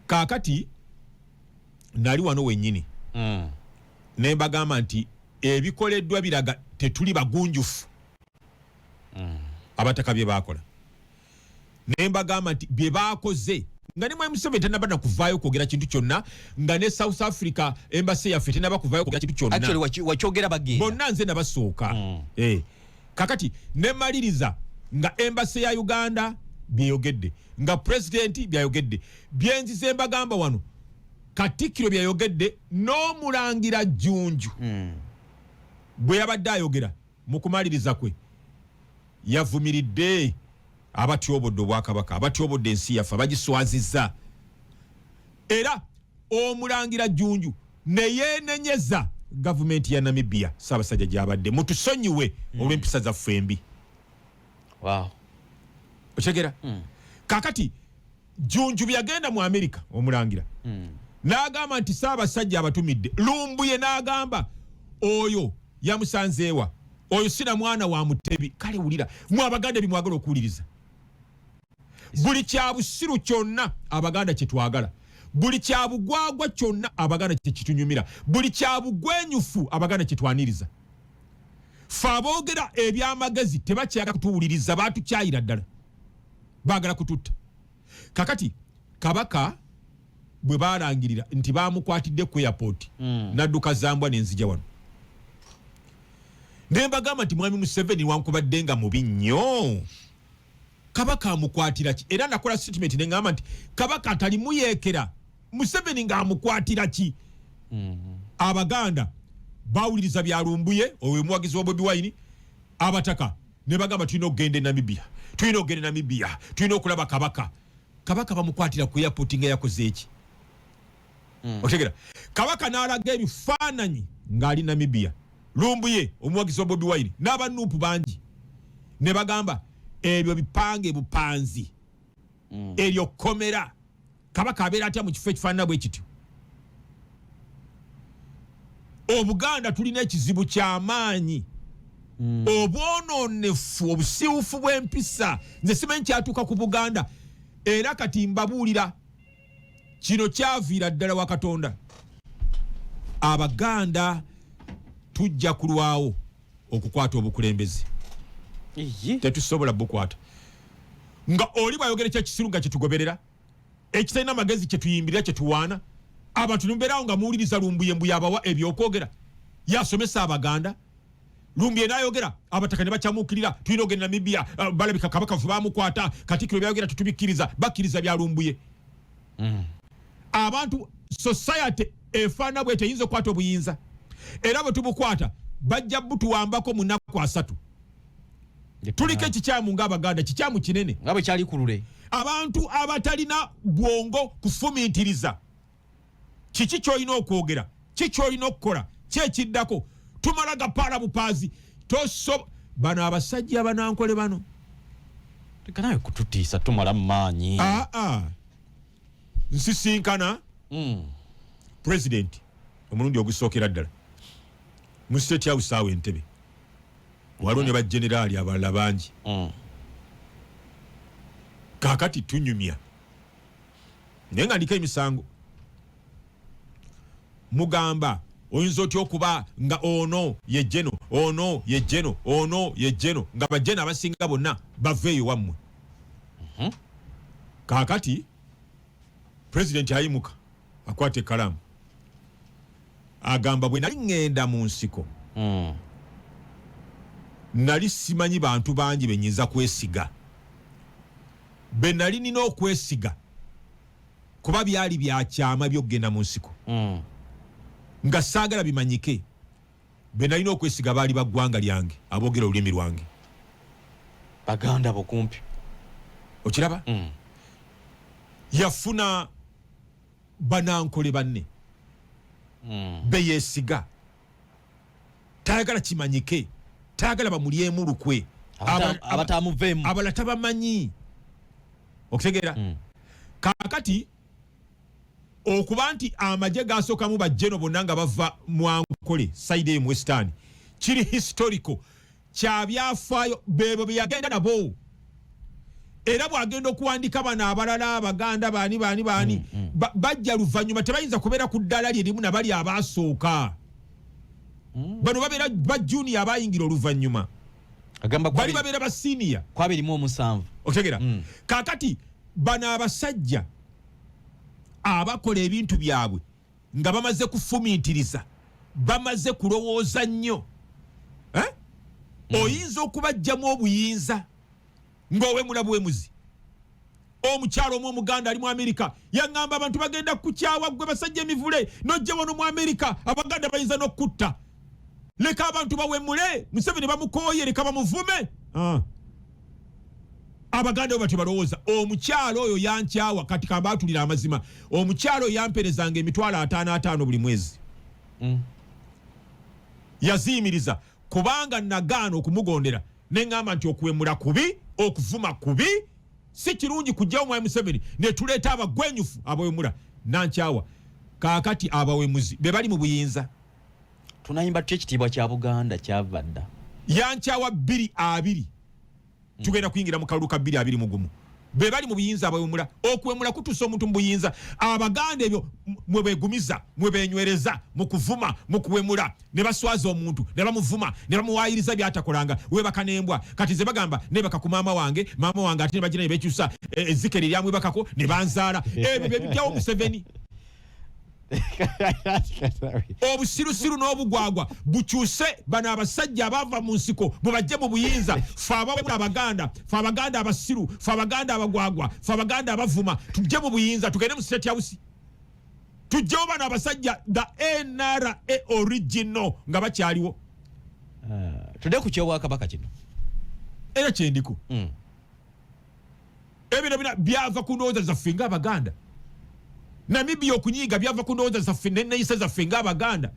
Kaakati nali wano wennyini ne mbagamba nti ebikoleddwa biraga tetuli bagunjufu abataka bye bakola. Ne mbagamba nti bye baakoze nga ne Museveni tannaba na kuvaayo kwogera kintu kyonna, nga ne South Africa embassy yaffe tennaba kuvaayo kwogera kintu kyonna. Actually wakyogera bagenda bonna nze nabasooka. Kakati ne maliriza nga embassy ya Uganda byeyogedde, nga president byayogedde, byenzize mbagamba wano Katikkiro byayogedde, n'omulangira Jjunju bwe yabadde ayogera mu kumaliriza kwe yavumiridde abatyobodde Obwakabaka, abatyobodde ensi yaffe, abagiswazizza. Era omulangira Jjunju ne yeenenyeza gavumenti ya Namibia Ssaabasajja gy'abadde. Mutusonyiwe olw'empisa zaffe embi. Okitegeera? Kakati Jjunju byagenda mu Amerika omulangira n'agamba nti Ssaabasajja abatumidde. Lumbuye n'agamba oyo yamusanzeewa, oyo sina mwana wa Mutebi. Kale wulira mu Abaganda bimwagala okuwuliriza. Buli kyabusiru kyonna Abaganda kyetwagala, buli kyabugwagwa kyonna Abaganda kyekitunyumira, buli kyabugwenyufu Abaganda kyetwaniriza. Fe aboogera ebyamagezi tebakyagala kutuwuliriza, baatukyayira ddala, baagala kututta. Kakati Kabaka bwe balangirira nti bamukwatidde ku airport nadduka Zambwa n'enzija wano, ne mbagamba nti Mwami Museveni wankubadde nga mubi nnyo, Kabaka amukwatira ki? Era nakola statement ne ngamba nti Kabaka atalimuyeekera, Museveni ng'amukwatira ki? Abaganda bawuliriza byalumbuye oyo muwagizi wa Bobi Wine, abataka ne bagamba tulina okugenda e Namibia, tulina okugenda e Namibia, tulina okulaba Kabaka. Kabaka bamukwatira ku airport nga yakoze eki? Otegera Kabaka n'alaga ebifaananyi ng'ali Namibia. Lumbuye omuwagizi wa Bobi Wine n'aba Nuupu bangi ne bagamba ebyo bipange bupanzi, eryo komera. Kabaka abeera atya mu kifo ekifaanana bwe kityo? Obuganda tulina ekizibu ky'amaanyi, obwononefu, obusiiwufu bw'empisa. Nze simanyi kyatuuka ku Buganda, era kati mbabuulira kino kyaviira ddala wa Katonda. Abaganda tujja kulwawo okukwata obukulembeze, tetusobola bukwata. Nga oli bwayogera ekyekisiru nga kyetugoberera, ekitalina amagezi kyetuyimbirira, kyetuwaana, abantu numbeerawo nga muwuliriza Lumbuye mbu yabawa ebyokwogera, yasomesa Abaganda. Lumbuye n'ayogera abataka ne bakyamuukirira, tulina ogenda Namibia, balabika Kabaka fe bamukwata, Katikkiro byayogera tutubikkiriza, bakkiriza bya Lumbuye. Abantu society efaana bwe teyinza okukwata obuyinza, era bwe tubukwata bajja butuwambako mu nnaku 3. Tuliko ekikyamu ng'Abaganda, kikyamu kinene nga bwe kyali ku lule. Abantu abatalina bwongo kufumiitiriza kiki kyolina okwogera, kiki kyolina okukola, kyekiddako, tumala gapaala bupaazi. Bano abasajja Abanankole bano tekanawe kututiisa, tumala maanyi. Nsisinkana president omulundi ogusookera ddala mu State House awo Entebbe, waliwo ne bageneraali abalala bangi. Kaakati tunyumya naye nga ndiko emisango. Mugamba oyinza otya okuba nga ono ye Jeno, ono ye Jeno, ono ye Jeno, nga bajena abasinga bonna baveeyo wammwe. Kaakati president ayimuka akwata ekkalaamu agamba bwe nali ŋŋenda mu nsiko nali simanyi bantu bangi benyinza kwesiga, be nali nina okwesiga kuba byali byakyama by'okugenda mu nsiko, nga saagala bimanyike. Be nalina okwesiga baali baggwanga lyange, aboogera olulimi lwange, Baganda bukumpi. Okiraba? Yafuna Banankole banne be yeesiga, tayagala kimanyike, tayagala bamulyemu lukwe, abatamuveemu abala tabamanyi. Okutegeera kakati okuba nti amagye gasookamu bajjeno bonna nga bava mu Ankole side mu Western kiri historical kya byafaayo bebo byagenda nabo era bwagenda okuwandika bano abalala Abaganda baani bajja luvannyuma tebayinza kubeera ku ddala lyerimu nabali abasooka bano babeera ba junior abayingira oluvannyuma bali babeera ba senior kwa 27 okutegeera kakati bano abasajja abakola ebintu byabwe nga bamaze kufumiitiriza bamaze kulowooza nnyo oyinza okubajjamu obuyinza ng'owemula bwemuzi. Omukyalo omuganda ali mu Amerika yaŋŋamba abantu bagenda kukyawa gwe basajja emivule n'ojja wano mu Amerika Abaganda bayinza n'okutta leka abantu bawemule Museveni bamukooye leka bamuvume. Abaganda bati balowooza omukyalo oyo yankyawa kati kambaatulira amazima omukyalo yamperezanga emitwalo 55 buli mwezi yaziimiriza kubanga nagaana okumugondera neŋŋamba nti okuwemula kubi okuvuma kubi si kirungi kujjawo mwami Museveni ne tuleeta abagwenyufu abawemula nankyawa kaakati abawemuzi be bali mu buyinza tunayimba tutya ekitiibwa kya Buganda kyavadda yankyawa 2-2 tugenda kuyingira mu kalulu ka 2-2 be bali mu buyinza abawemula okuwemula kutusa omuntu mu buyinza Abaganda ebyo mwe begumiza mwe benywereza mu kuvuma mu kuwemula ne baswaza omuntu ne bamuvuma ne bamuwaayiriza byatakolanga webaka n'embwa kati ze bagamba nebaka ku maama wange ate ne bagina ne bekyusa ezzike liryamu webakako ne banzaala ebyo bye bijjawo Museveni obusirusiru n'obugwagwa bukyuse bano abasajja abava mu nsiko mubajje mu buyinza fe Abaganda fe Abaganda abasiru fe Abaganda abagwagwa fe Abaganda abavuma tujje mu buyinza tugende mu State House tujjewo bano abasajja the NRA original nga bakyaliwo tudde ku kyobwakabaka kino era kyendiko ebyo byava ku ndowooza zaffe nga Abaganda Namibia okunyiga byava ku ndowooza zaffe n'enneeyisa zaffe ng'Abaganda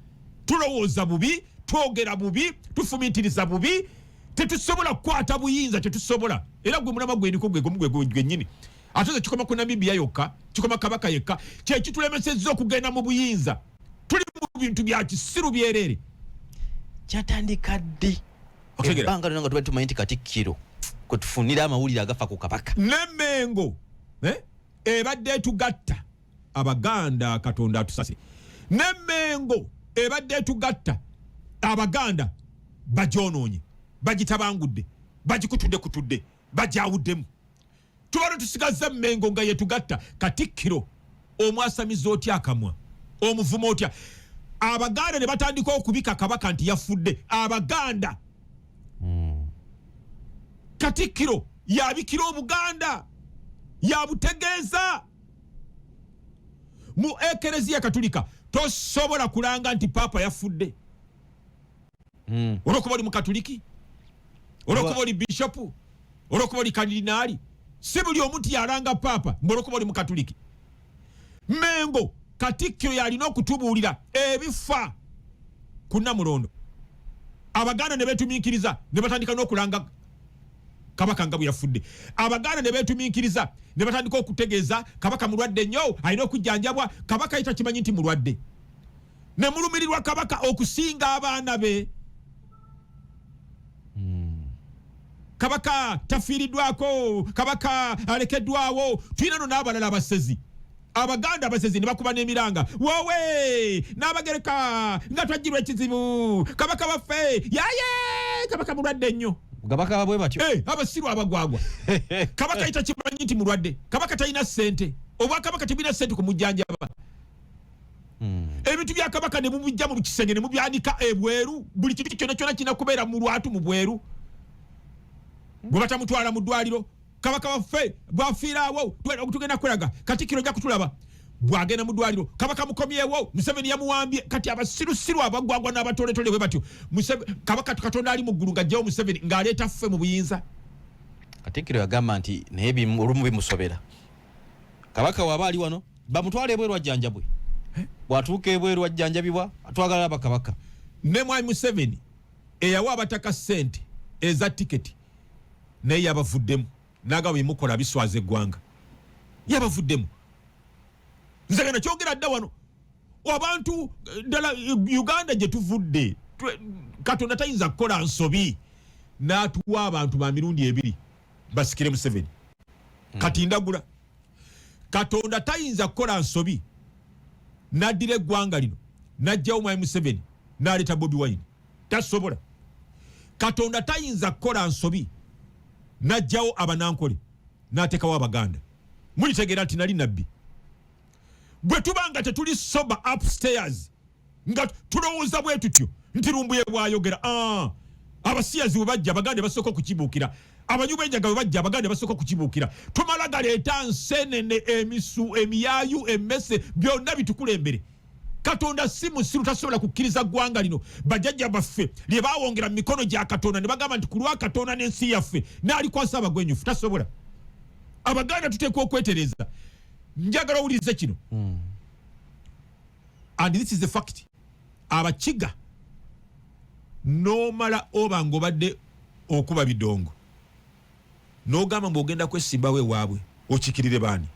tulowooza bubi twogera bubi tufumiitiriza bubi tetusobola kukwata buyinza tetusobola era gwe mulama gweniko gwennyini ate ze kikoma ku Namibia yokka kikoma Kabaka yekka kyekitulemesezza okugenda mu buyinza tuli mu bintu bya kisiru byereere kyatandika ddi ebbanga lyonna nga tuba tumanyi nti Katikkiro kwe tufunira amawulire agafa ku Kabaka n'Emmengo ebadde etugatta Abaganda Katonda atusase n'Emmengo ebadde etugatta Abaganda bajonoonye bagitabangudde bagikutudde bajawuddemu tubalo tusigaza Emmengo nga yetugatta Katikkiro omwasamiza otya akamwa omuvumo otya Abaganda ne batandika okubika Kabaka nti yafudde Abaganda Katikkiro yabikira Obuganda yabutegeeza mu Ekereziya Katulika tosobola kulanga nti Papa yafudde olwokuba oli Mukatuliki olwokuba oli Bishopu olwokuba oli Kardinaali si buli omuntu yalanga Papa olwokuba oli Mukatuliki. Mmengo Katikkiro yalina okutubuulira ebifa ku Namulondo Abaganda ne beetumiikiriza ne batandika n'okulanga Kabaka nga bwe yafudde Abaganda ne beetumiikiriza ne batandika okutegeeza Kabaka mulwadde nnyo alina okujjanjabwa Kabaka yita kimanyi nti mulwadde ne mulumirirwa Kabaka okusinga abaana be Kabaka tafiiriddwako Kabaka alekeddwawo tulina no n'abalala abasezi Abaganda abasezi ne bakuba n'emiranga wowe n'abagereka nga twajjirwa ekizibu Kabaka waffe yaye Kabaka mulwadde nnyo Kabaka bwe batyo abasiru abagwagwa Kabaka yita kimanyi nti mulwadde Kabaka talina ssente Obwakabaka tebulina ssente kumujjanjaba ebintu bya Kabaka ne mubijja mu kisenge ne mubyanika ebweru buli kintu kyonna kinakubeera mu lwatu mu bweru bwe batamutwala mu ddwaliro Kabaka waffe bwafiiraawo tugenda kweraga Katikkiro ojja kutulaba bwagenda mu ddwaliro Kabaka mukomyewo Museveni yamuwambye kati abasirusiru abagwagwa n'abatoletole bwe batyo Kabaka Katonda ali mu ggulu ng'ajjawo Museveni ng'aleeta ffe mu buyinza. Katikkiro yagamba nti naye olumu bimusobera Kabaka waba ali wano bamutwala ebweru ajjanjabwe bw'atuuka ebweru ajjanjabibwa twagala aba Kabaka ne mwami Museveni eyawa abataka ssente eza tiketi naye yabavuddemu naga bimukola biswaza eggwanga yabavuddemu nze genda kyogera dda wano abantu ddala Uganda gye tuvudde Katonda tayinza kukola nsobi n'atuwa abantu ba mirundi ebiri basikire Museveni kati ndagula Katonda tayinza kukola nsobi n'addira eggwanga lino n'ajjawo Mwami Museveni n'aleeta Bobi Wine tasobola Katonda tayinza kukola nsobi n'ajjawo abanankole n'ateekawo Abaganda mulitegeera nti nali nabbi bwe tubanga tetuli sober upstairs nga tulowooza bwe tutyo nti Lumbuye bwayogera abasiyazi bwe bajja Abaganda basooka okukibuukira abanyubenjaga bwe bajja Abaganda basooka okukibuukira tumala galeeta nsenene emisu emiyaayu emmese byonna bitukulembere Katonda si musiru tasobola kukkiriza ggwanga lino bajjajja baffe lye baawongera mu mikono gya Katonda ne bagamba nti ku lwa Katonda n'ensi yaffe n'alikwasa abagwenyufu tasobola Abaganda tuteekwa okwetereza njagala owulirize kino and this is the fact abakiga nomala oba ng'obadde okuba bidongo n'ogamba ng'ogenda kwesimbawo ewaabwe okikirire baani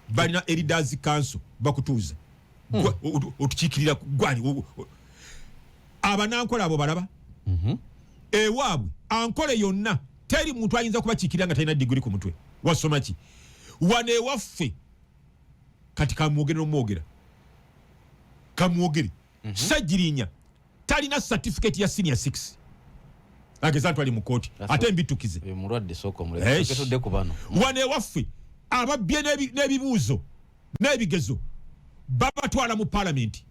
balina Elders Council bakutuuza otukikirira gwani abanankola abo balaba ewaabwe ankole yonna teri muntu ayinza kubakiikirira nga talina diguri ku mutwe wasoma ki wane waffe kati kamwogere sajirinya talina certificate ya senior 6 ageza twali mu kooti ate mbitukize mulwadde soko muleke tudde ku bano wane waffe ababbye n'ebibuuzo n'ebigezo babatwala mu parliament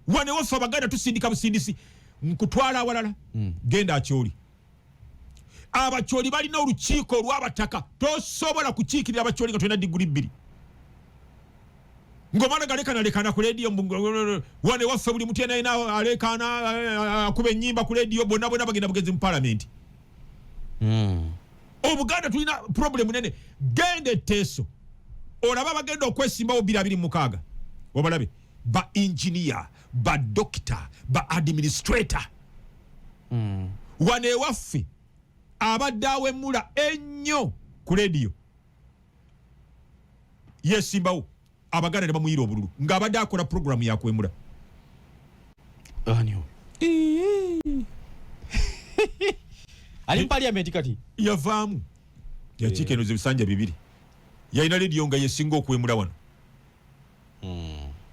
wane waffe Abaganda tusindika busindisi nkutwala awalala genda akyoli abakyoli balina olukiiko olw'abataka tosobola kukiikirira abakyoli nga tolina diguri 2 ngomala galekana ku leediyo wane waffe buli mutu yenayina alekana akuba ennyimba ku leediyo bonna bagenda bugenzi mu parliament Obuganda tulina problem nene genda etteeso olaba bagenda okwesimbawo 226 obalabe ba engineer ba doctor ba administrator wane waffe abadde awemula ennyo ku leediyo yesimbawo Abaganda ne bamuyira obululu ng'abadde akola programu yakwemula ali mu parliament kati yavaamu yakiika eno ebisanja 2 yalina leediyo nga yesinga okwemula wano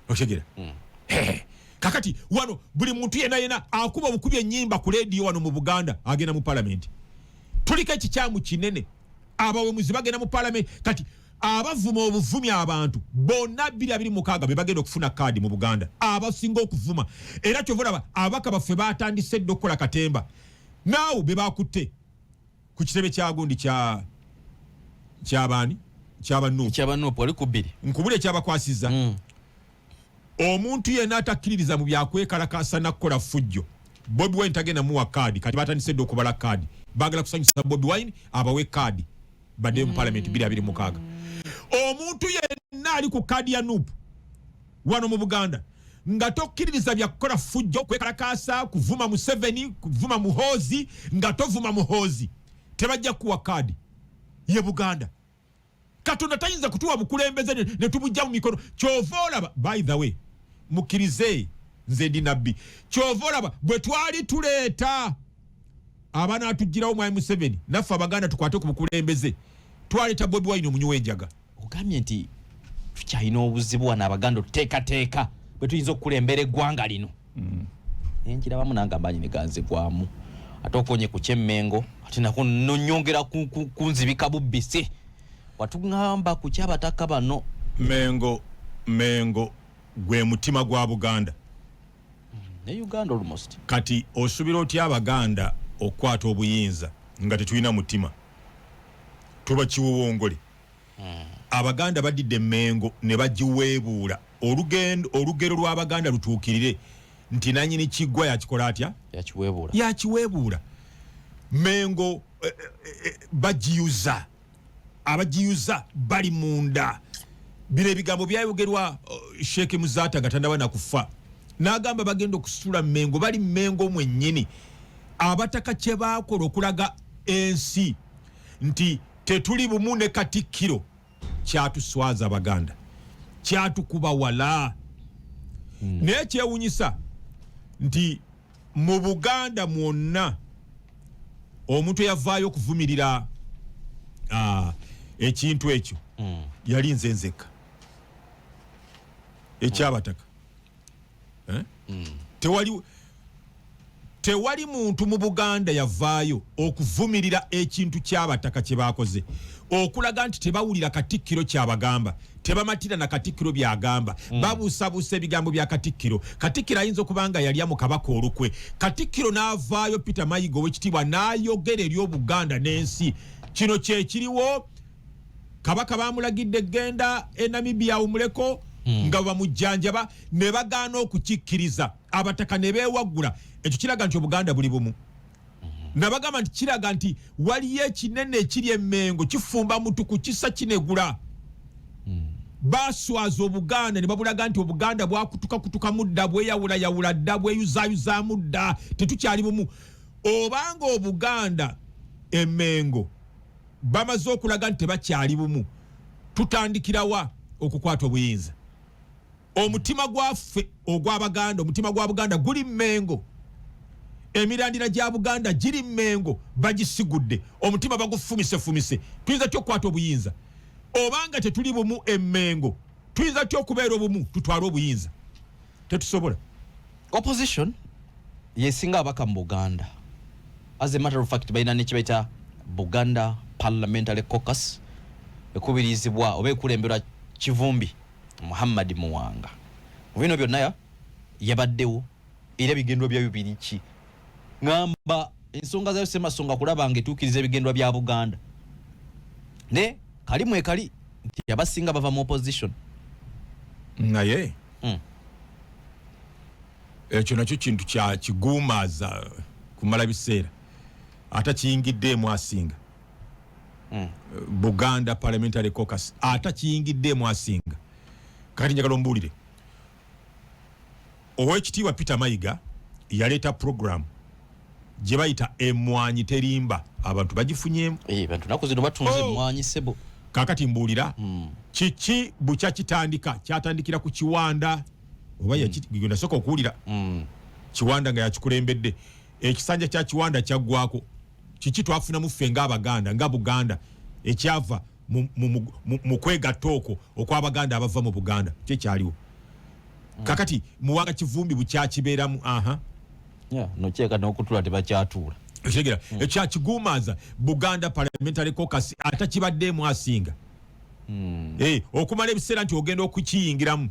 otegera kakati wano buli muntu yena akuba obukubi ennyimba ku leediyo wano mu Buganda agenda mu parliament tuliko ekikyamu kinene abawemuzi bagenda mu parliament kati abavuma obuvumi abantu bonna 226 be bagenda okufuna kaadi mu Buganda abasinga okuvuma era kyovolaba abaka baffe batandise dde okukola katemba naawe be bakutte ku kitebe kya gundi ky'abaani ky'abanuupu oli ku 2 nkubula ekyabakwasiza omuntu yenna atakkiririza mu byakwekalakasa nakukola fujjo Bobi Wine tagenda muwa kaadi kati batandise dde okubala kaadi bagala kusanyusa Bobi Wine abawe kaadi badde mu parliament 226 omuntu yenna ali ku kaadi ya NUP wano mu Buganda nga tokkiririza byakukola fujjo kwekalakasa kuvuma Museveni kuvuma Muhoozi nga tovuma Muhoozi tebajja kuwa kaadi ye Buganda Katonda tayinza kutuwa bukulembeze ne tubujja mu mikono kyova olaba by the way mukirize nze ndi nabbi kyova olaba bwe twali tuleeta abaana atugirawo Mwami Museveni naffe Abaganda tukwate ku bukulembeze twaleeta Bobi Wine omunywi w'enjaga ogambye nti tukyalina obuzibu wano Abaganda otuteekateeka bwe tuyinza okukulembera eggwanga lino enkirabamu nangamba nyine ganzigwamu ate okonye ku kyemmengo ate nako nonyongera kunzibika bubbisi watugamba ku kyabataka bano mengo gwe mutima gwa Buganda ne Uganda almost kati osubira otya Abaganda okwata obuyinza nga tetulina mutima tuba kiwowongole Abaganda badidde Mengo ne bagiweebuula olugero lw'Abaganda lutuukirire nti nanyini kiggwa yakikola atya yakiweebuula Mengo bagiyuza abagiyuza bali munda bino ebigambo byayogerwa Sheikh Muzata nga tandaba na kufa n'agamba bagenda okusitula Mmengo bali Mmengo mwennyini abataka kye baakola okulaga ensi nti tetuli bumu ne Katikkiro kyatuswaza Abaganda kyatukuba wala naye kyewunyisa nti mu Buganda mwonna omuntu yavaayo okuvumirira ekintu ekyo yali nze nzekka ekyabataka tewali muntu mu Buganda yavaayo okuvumirira ekintu ky'abataka kye baakoze okulaga nti tebawulira Katikkiro kyabagamba tebamatira na Katikkiro byagamba babuusabuusa ebigambo bya Katikkiro. Katikkiro ayinza okubanga yalya mu kabaka olukwe. Katikkiro n'avaayo Peter Mayiga ow'ekitiibwa n'ayogera eri Obuganda n'ensi kino kye kiriwo kabaka baamulagidde genda e Namibia awumuleko nga bamujjanjaba ne bagaana okukikkiriza abataka ne beewaggula. Ekyo kiraga nti Obuganda buli bumu nabagamba nti kiraga nti waliyo ekinene ekiri Emmengo kifumba mutuku kisa kinegula baswaza Obuganda ne babulaga nti Obuganda bwakutuka mudda bweyawulayawula dda bweyuzaayuza mudda tetukyali bumu. Obanga Obuganda Emmengo bamaze okulaga nti tebakyali bumu tutandikirawa okukwata obuyinza. Omutima gwaffe ogw'Abaganda omutima gwa Buganda guli Mmengo emirandira gya Buganda giri Mmengo bagisigudde omutima bagufumise tuyinza tyo okukwata obuyinza. Obanga tetuli bumu Emmengo tuyinza tyo okubeera obumu tutwale obuyinza tetusobola. Opposition yesinga abaka mu Buganda as a matter of fact bayina nekibaita Buganda Parliamentary Caucus ekubirizibwa oba ekulemberwa Kivumbi Muhammad Muwanga. Mu bino byonna yabaddewo era bigendwa bya bibiriki ngamba ensonga zayo semasonga kulaba ngetuukiriza ebigendwa bya Buganda ne kalimu ekali nti abasinga bava mu opposition naye ekyo nakyo kintu kya kigumaza kumala biseera ata kiyingiddeemu asinga Buganda Parliamentary Caucus ata kiyingiddeemu asinga. Kati njagala ombuulire Oweekitiibwa Peter Mayiga yaleeta program gye bayita emmwanyi terimba abantu bagifunyeemu bantu naku zino batunze emmwanyi sebo. Kaakati mbuulira kiki bukya kitandika kyatandikira ku Kiwanda oba yakigenda soka okuwulira Kiwanda nga yakikulembedde ekisanja kya Kiwanda kyaggwako kiki twafunamu ffe ng'Abaganda nga Buganda ekyava mu kwegatta okwo okw'Abaganda abava mu Buganda kyekyaliwo. Kakati Muwanga Kivumbi bukyakibeeramu nokyeka n'okutula tebakyatuula ekitegeera ekyakigumaza Buganda Parliamentary Caucus atakibaddeemu asinga okumala ebiseera nti ogenda okukiyingiramu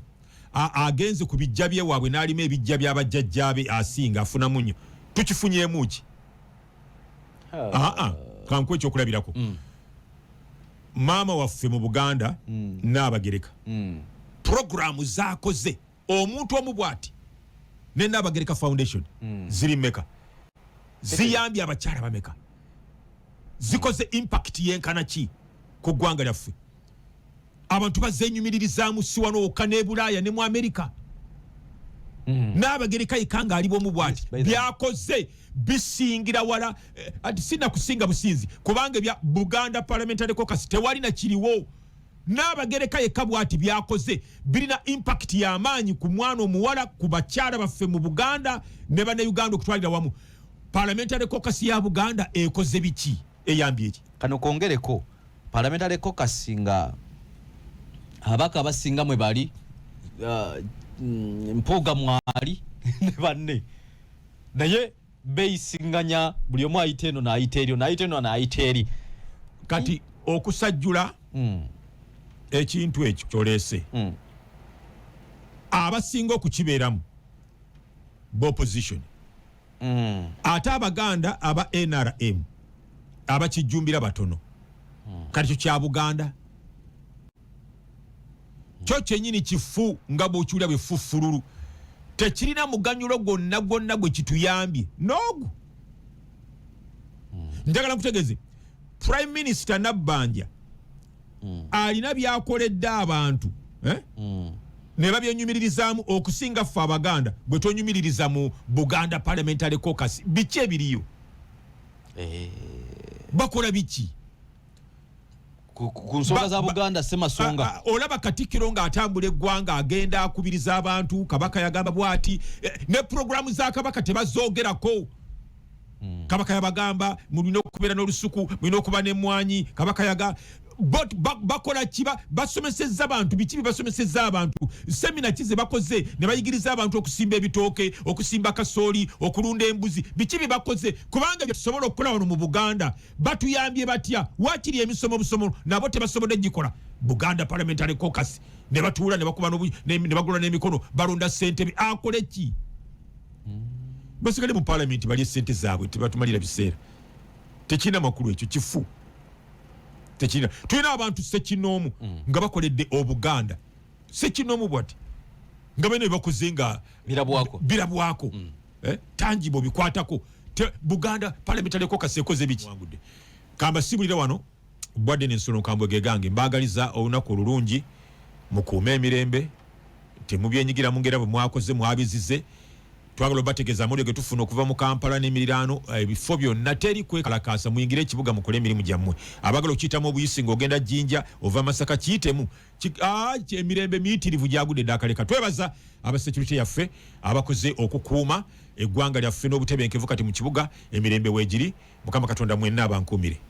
agenze ku bijja byewaabwe n'alima ebijja by'abajjajjaabe asinga afunamu nnyo tukifunyeemu ki kanku ekyokulabirako maama waffe mu Buganda Nnaabagereka programu zaakoze omuntu omu bw'ati ne Nnaabagereka Foundation ziri mmeka ziyambye abakyala bameka zikoze impact yenkana ki ku ggwanga lyaffe abantu bazenyumiririzaamu si wano wokka ne Bulaaya ne mu Amerika Nnaabagereka yekanga ali bwomu bw'ati byakoze bisingira wala ati sina kusinga businzi kubanga bya Buganda Parliamentary Caucus tewali na kiriwo. Nnaabagereka yekka bw'ati byakoze birina impact y'amaanyi ku mwana omuwala ku bakyala baffe mu Buganda ne Bannayuganda okutwalira wamu. Parliamentary Caucus ya Buganda ekoze biki eyambye eki kano kongereko Parliamentary Caucus nga abaka abasinga mwe bali Mpuuga mwali ne banne naye beyisinganya buli omu ayita eno n'ayita eri kati okusajjula ekintu ekyo kyoleese abasinga okukibeeramu b'opposition ate Abaganda aba NRM abakijjumbira batono kati kyo kya Buganda kyo kyennyini kifu nga bw'okiwulira bwe ffululu tekirina muganyulo gwonna gwe kituyambye n'ogwo njagala nkutegeeze Prime Minister Nabbanja alina byakoledde abantu ne babyenyumiririzamu okusinga ffe Abaganda bwe tonyumiririza mu Buganda Parliamentary Caucus. Biki ebiriyo? Bakola biki? Ku nsonga za Buganda Ssemasonga. Olaba Katikkiro ng'atambula eggwanga agenda akubiriza abantu, Kabaka yagamba bw'ati, ne programu za Kabaka tebazoogerako. Kabaka yabagamba mulina okubeera n'olusuku, mulina okuba n'emmwanyi, Kabaka bakola kiba basomesezza abantu, biki basomesezza abantu, semina kize bakoze ne bayigiriza abantu okusimba ebitooke, okusimba kasooli, okulunda embuzi, biki bakoze kubanga bye tusobola okukola wano mu Buganda batuyambye batya, wakiri emisomo busomo nabo tebasobodde gikola. Buganda Parliamentary Caucus ne batuula ne bakuba ne bagula n'emikono balonda ssente akole ki? Basigale mu parliament bali ssente zaabwe tebatumalira biseera. Tekina makulu ekyo kifu. Tekina tulina abantu Ssekinomu nga bakoledde Obuganda. Ssekinomu bwati nga bene bakoze nga birabwako tangible bikwatako. Buganda Parliamentary Caucus ekoze biki? Kamba sibulira wano bwadde n'ensolo nkambwe gegange mbagaliza olunaku olulungi mukuume emirembe temubyenyigira mu ngera bwe mwakoze mwabizize. Twagala bategeza amulyo ge tufuna okuva mu Kampala n'emiriraano ebifo byonna teri kwekalakaasa muyingire ekibuga mukole emirimu gyammwe. Abagala okiyitamu obuyisi ng'ogenda Jjinja ova Masaka kiyitemu emirembe miyitirivu gyagudde ddakaleka. Twebaza aba security yaffe abakoze okukuuma eggwanga lyaffe n'obutebenkevu kati mu kibuga emirembe weegiri. Mukama Katonda mwenna abankuumire.